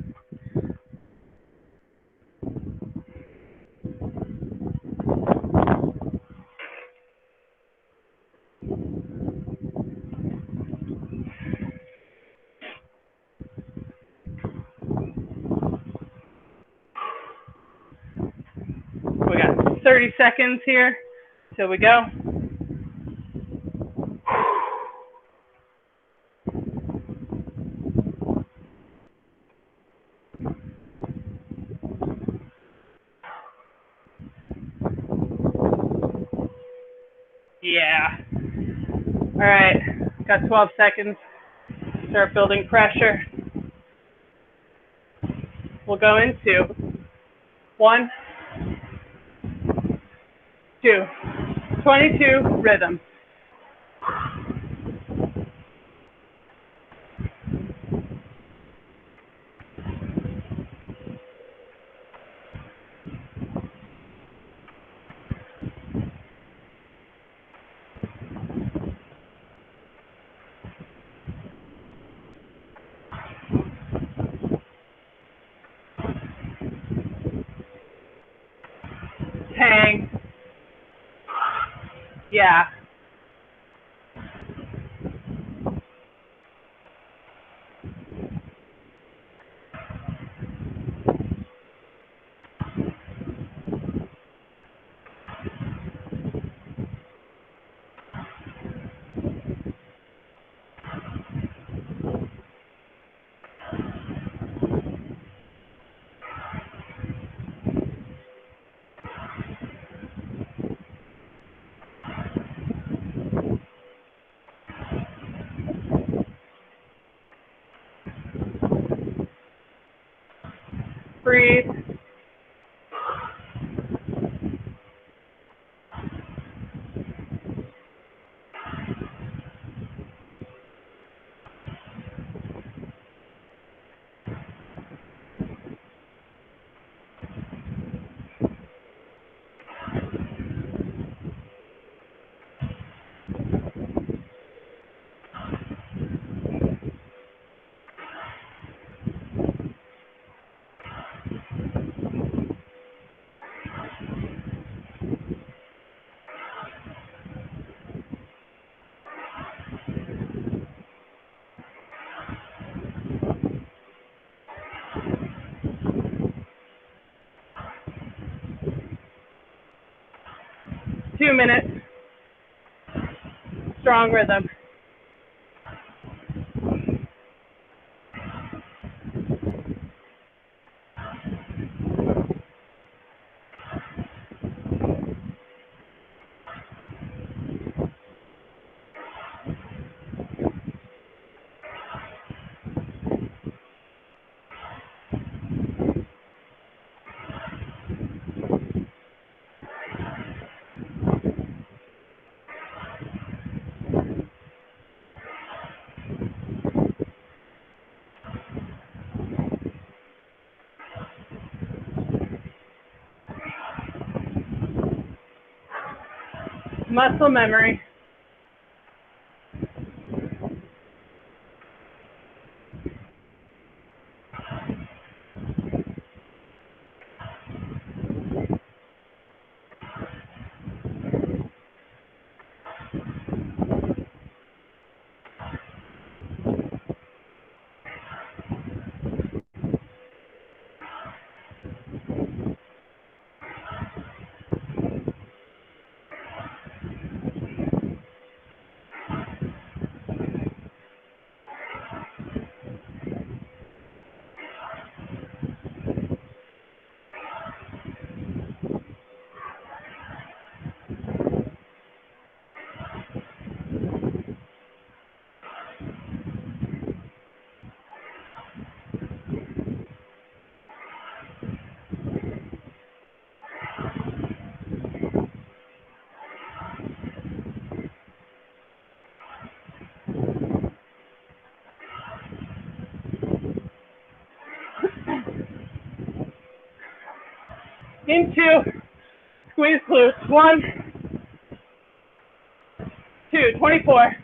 We got 30 seconds here till we go. Yeah. All right, got 12 seconds. Start building pressure. We'll go into 1, 2, 22 rhythm. Hang. Yeah. Breathe. 2 minutes. Strong rhythm. Muscle memory. Into squeeze glutes. 1, 2, 24.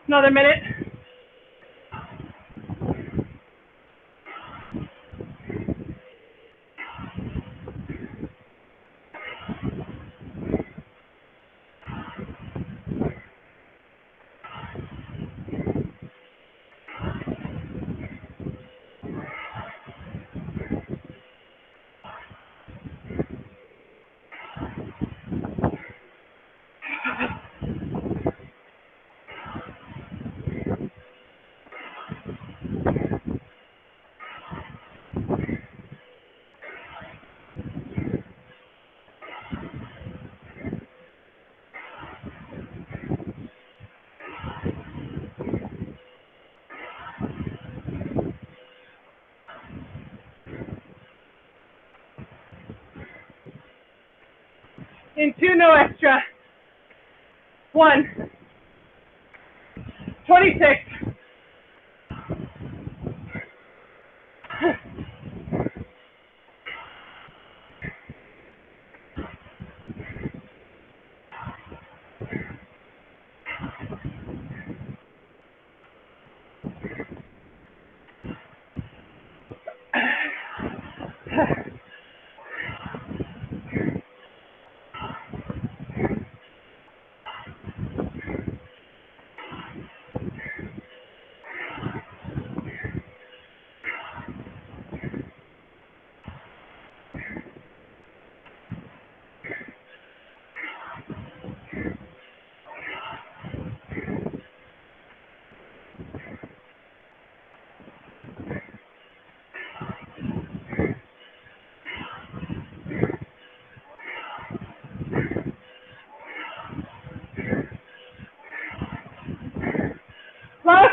Another minute. Into no extra. 1, 26.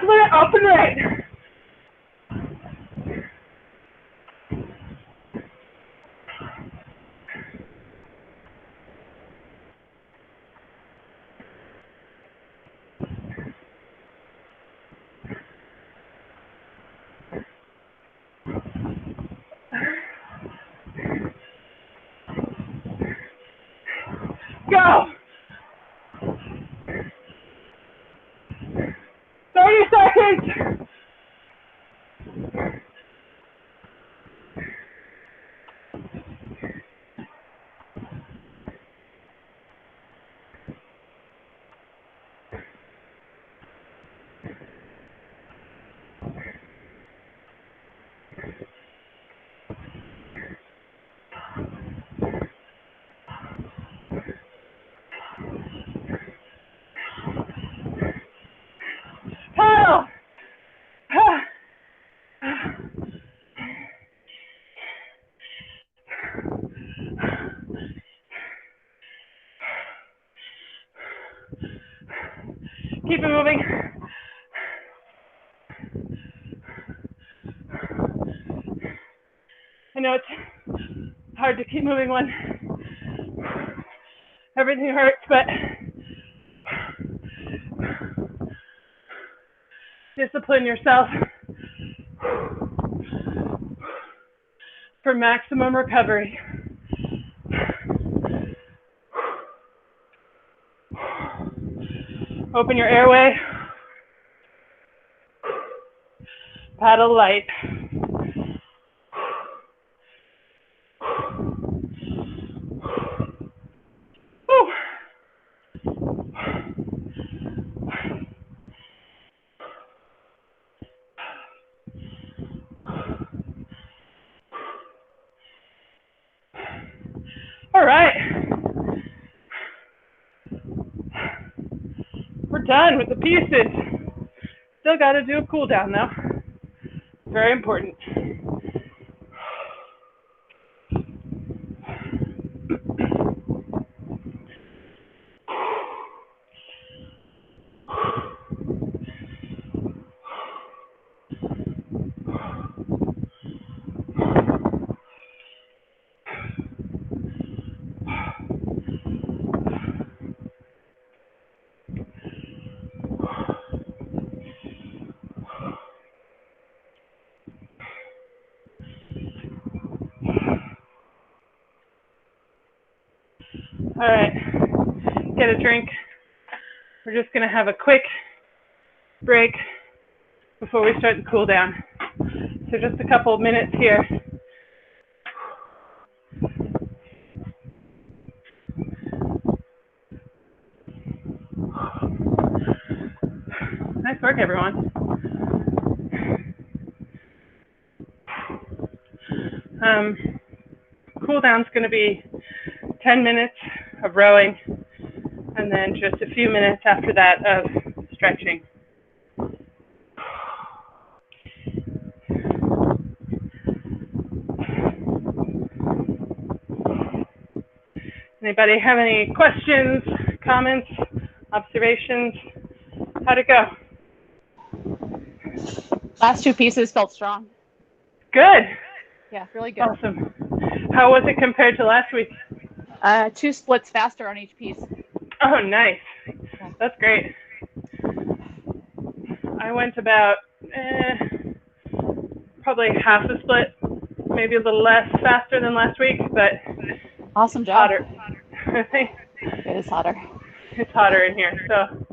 split up and right. Go. 30 seconds. Paddle. Keep it moving. I know it's hard to keep moving when everything hurts, but discipline yourself for maximum recovery. Open your airway. Paddle light. Whew. All right. We're done with the pieces. Still got to do a cool down though. Very important. All right, get a drink. We're just gonna have a quick break before we start the cool down. So just a couple of minutes here. Nice work, everyone. Cool down's gonna be 10 minutes of rowing, and then just a few minutes after that of stretching. Anybody have any questions, comments, observations? How'd it go? Last two pieces felt strong. Good. Yeah, really good. Awesome. How was it compared to last week? 2 splits faster on each piece. Oh, nice. Yeah. That's great. I went about probably half a split, maybe a little less faster than last week, but Awesome job. hotter. It is hotter. It's hotter in here, so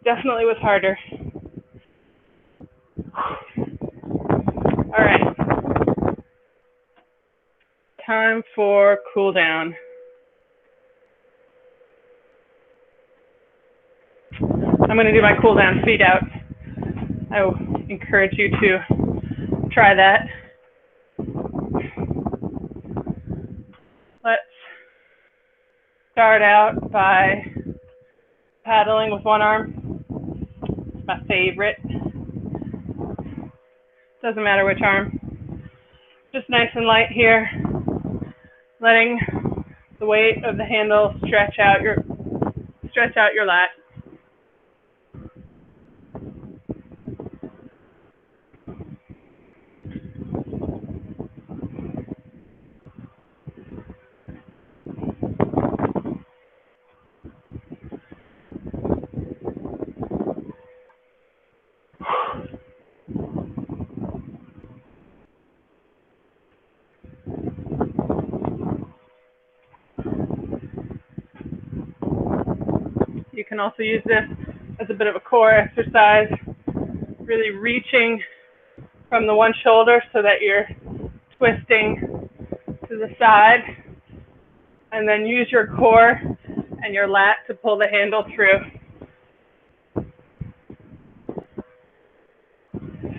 definitely was harder. All right. Time for cool down. I'm going to do my cool down feet out. I will encourage you to try that. Let's start out by paddling with one arm. It's my favorite. Doesn't matter which arm. Just nice and light here. Letting the weight of the handle stretch out your lat. can also use this as a bit of a core exercise, really reaching from the one shoulder so that you're twisting to the side, and then use your core and your lat to pull the handle through.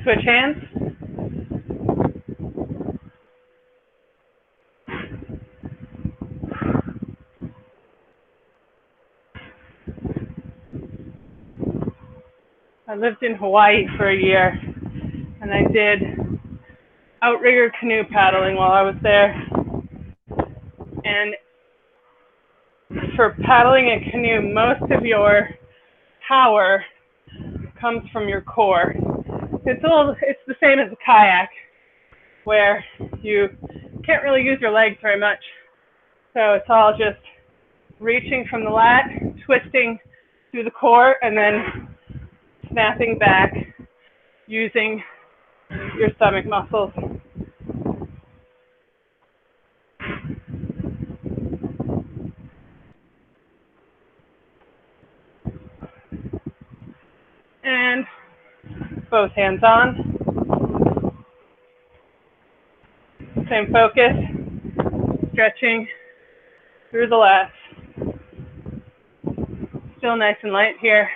Switch hands. I lived in Hawaii for a year, and I did outrigger canoe paddling while I was there. And for paddling a canoe, most of your power comes from your core. It's the same as a kayak, where you can't really use your legs very much. So it's all just reaching from the lat, twisting through the core, and then snapping back using your stomach muscles. And both hands on. Same focus, stretching through the lats. Still nice and light here.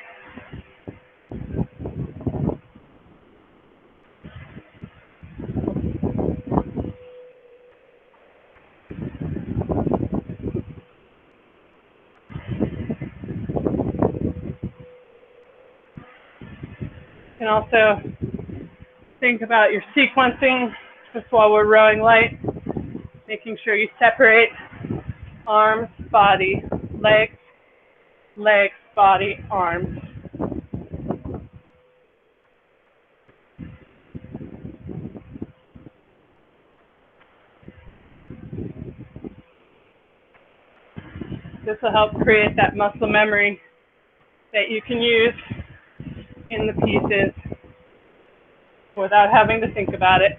You can also think about your sequencing just while we're rowing light, making sure you separate arms, body, legs, legs, body, arms. This will help create that muscle memory that you can use in the pieces without having to think about it.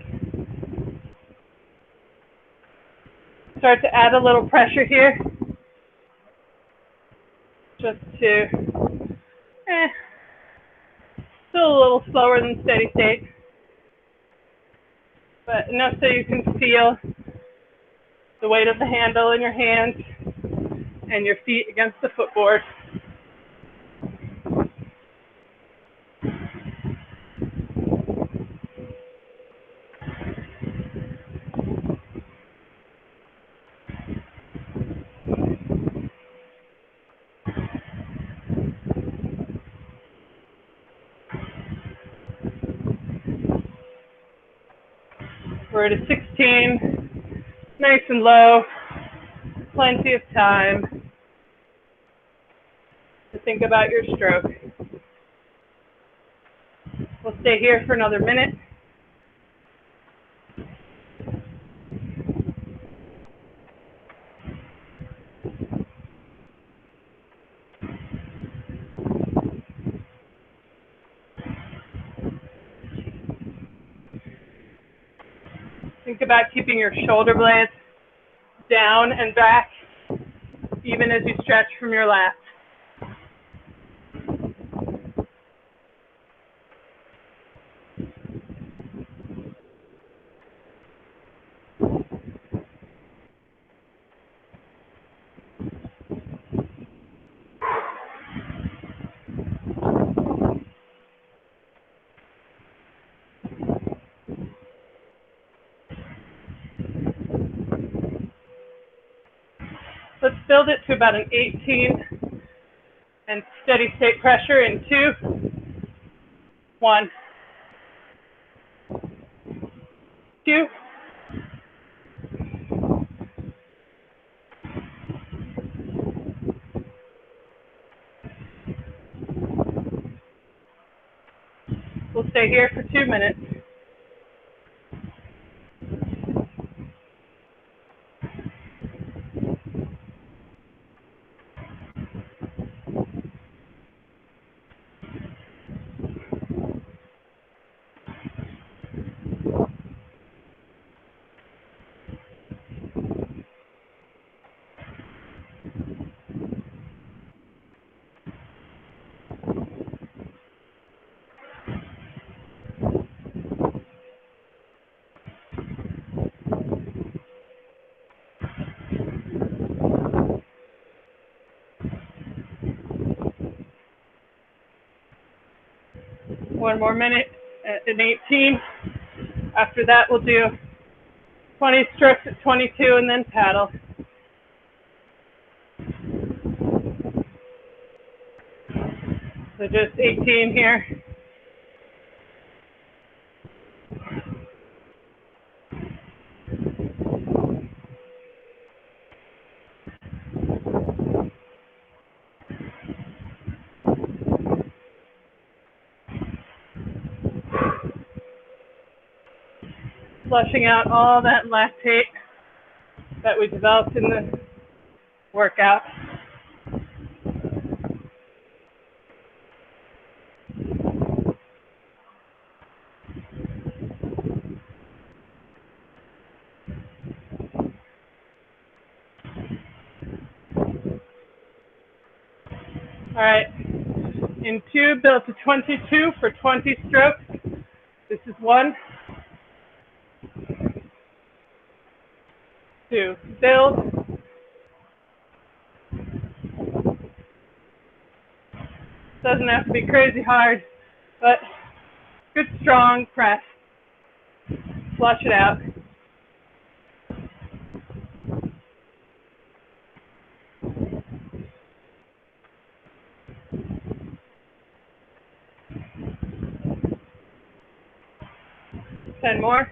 Start to add a little pressure here, just to, still a little slower than steady state, but enough so you can feel the weight of the handle in your hands and your feet against the footboard. We're at a 16, nice and low, plenty of time to think about your stroke. We'll stay here for another minute. Think about keeping your shoulder blades down and back, even as you stretch from your lats. Let's build it to about an 18 and steady state pressure in 2, 1, 2. We'll stay here for 2 minutes. one more minute at an 18. After that, we'll do 20 strokes at 22 and then paddle. So just 18 here. Flushing out all that lactate that we developed in the workout. All right, in 2, build to 22 for 20 strokes. This is 1, 2, build. Doesn't have to be crazy hard, but good strong press. Flush it out. Ten more.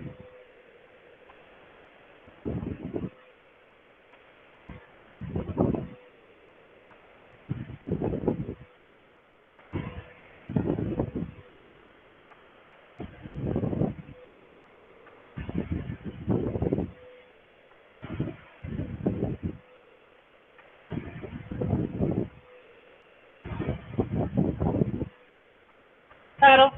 Paddle.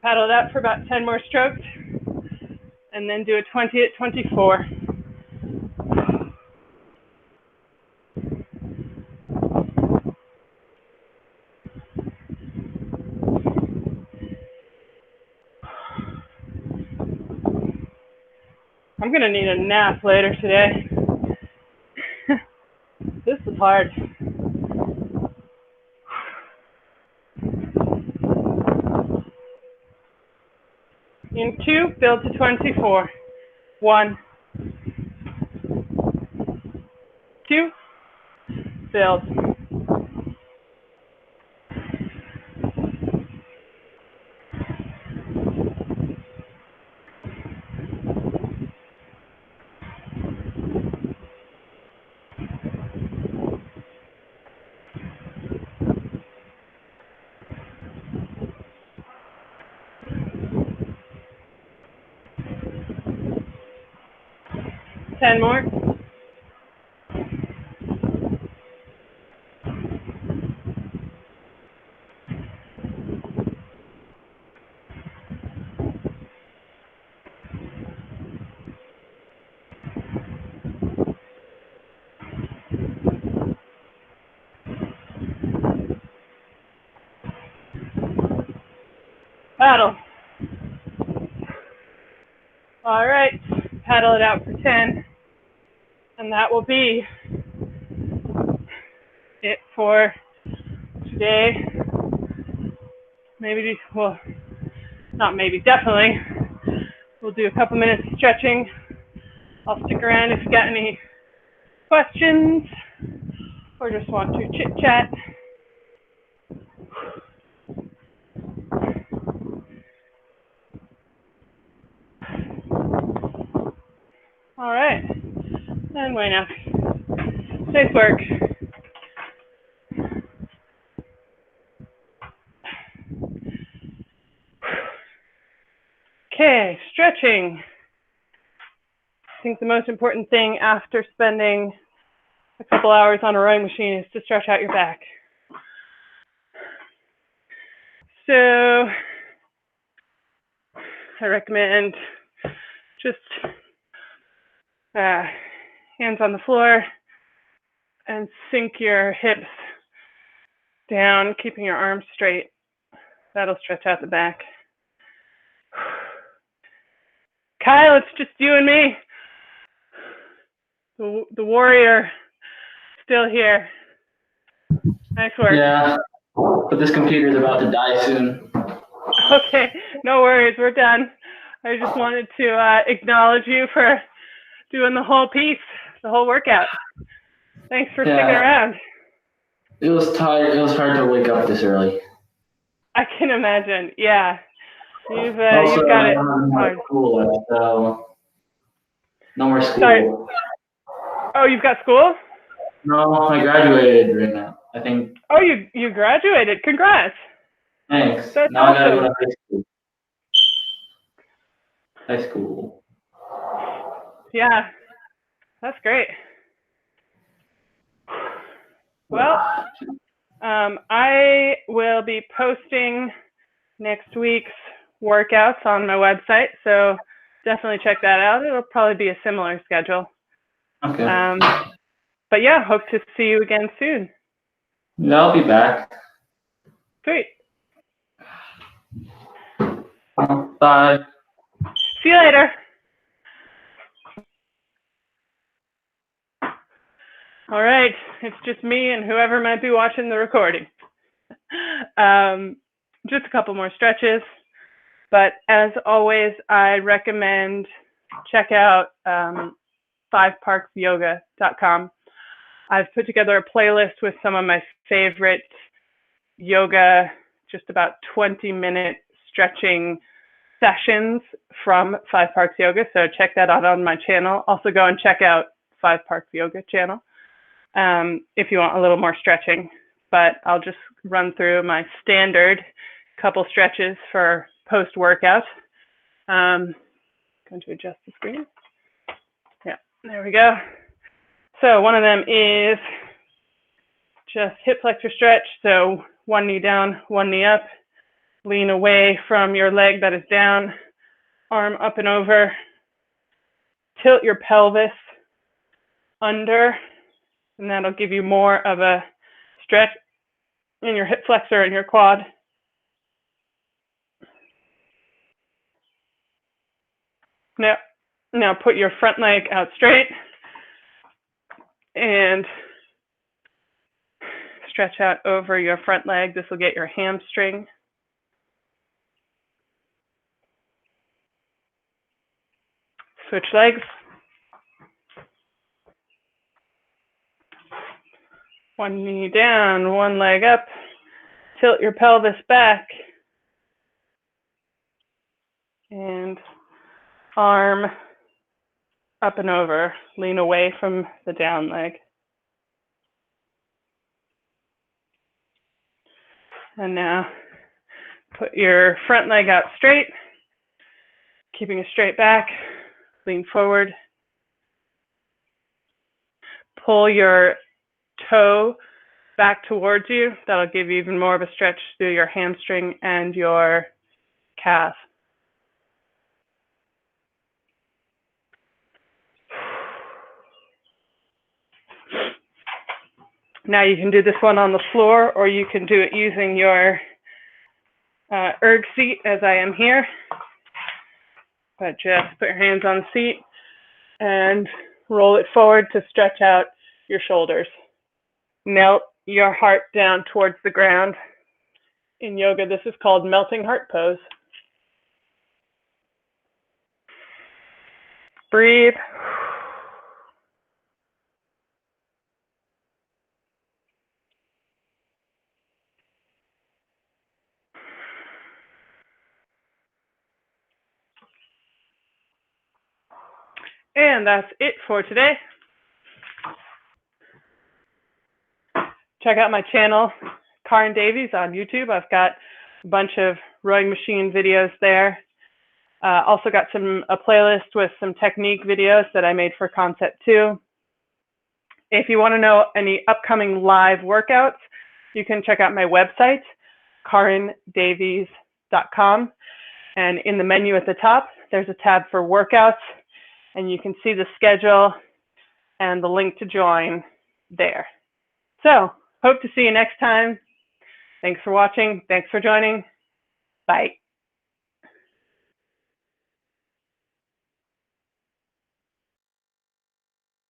Paddle it out for about 10 more strokes, and then do a 20 at 24. I'm gonna need a nap later today. This is hard. In 2, build to 24. 1, 2, build. Ten more. Paddle. All right, paddle it out for 10. And that will be it for today. Maybe, well, not maybe, definitely. We'll do a couple minutes of stretching. I'll stick around if you got any questions or just want to chit chat. All right, and way now. Nice work. Okay, stretching. I think the most important thing after spending a couple hours on a rowing machine is to stretch out your back. So I recommend just hands on the floor and sink your hips down, keeping your arms straight. That'll stretch out the back. Kyle, it's just you and me. The warrior still here. Nice work. Yeah, but this computer's about to die soon. Okay, no worries, we're done. I just wanted to acknowledge you for doing the whole piece, the whole workout. Thanks for sticking around. It was tired. It was hard to wake up this early. I can imagine. Yeah, you've Also, got it I don't have hard. school left, so no more school. Sorry. Oh, you've got school? No, I graduated right now. I think. Oh, you graduated. Congrats. Thanks. That's now awesome. I gotta go to high school. High school. Yeah, that's great. Well, I will be posting next week's workouts on my website, so definitely check that out. It'll probably be a similar schedule. Okay. But yeah, hope to see you again soon. Yeah, I'll be back. Sweet. Bye. See you later. All right, it's just me and whoever might be watching the recording. Just a couple more stretches, but as always, I recommend check out 5parksyoga.com. I've put together a playlist with some of my favorite yoga, just about 20-minute stretching sessions from 5 Parks Yoga. So check that out on my channel. Also go and check out 5 Parks Yoga channel if you want a little more stretching. But I'll just run through my standard couple stretches for post-workout. Going to adjust the screen. Yeah, there we go. So one of them is just hip flexor stretch. So one knee down, one knee up. Lean away from your leg that is down, arm up and over. Tilt your pelvis under, and that'll give you more of a stretch in your hip flexor and your quad. Now put your front leg out straight and stretch out over your front leg. This will get your hamstring. Switch legs. One knee down, one leg up. Tilt your pelvis back. And arm up and over. Lean away from the down leg. And now put your front leg out straight, keeping a straight back. Lean forward. Pull your toe back towards you. That'll give you even more of a stretch through your hamstring and your calf. Now you can do this one on the floor, or you can do it using your erg seat as I am here. But just put your hands on the seat and roll it forward to stretch out your shoulders. Melt your heart down towards the ground. In yoga, this is called melting heart pose. Breathe. And that's it for today. Check out my channel, Karin Davies on YouTube. I've got a bunch of rowing machine videos there. Also got a playlist with some technique videos that I made for Concept 2. If you want to know any upcoming live workouts, you can check out my website, karindavies.com. And in the menu at the top, there's a tab for workouts, and you can see the schedule and the link to join there. So, hope to see you next time. Thanks for watching. Thanks for joining. Bye.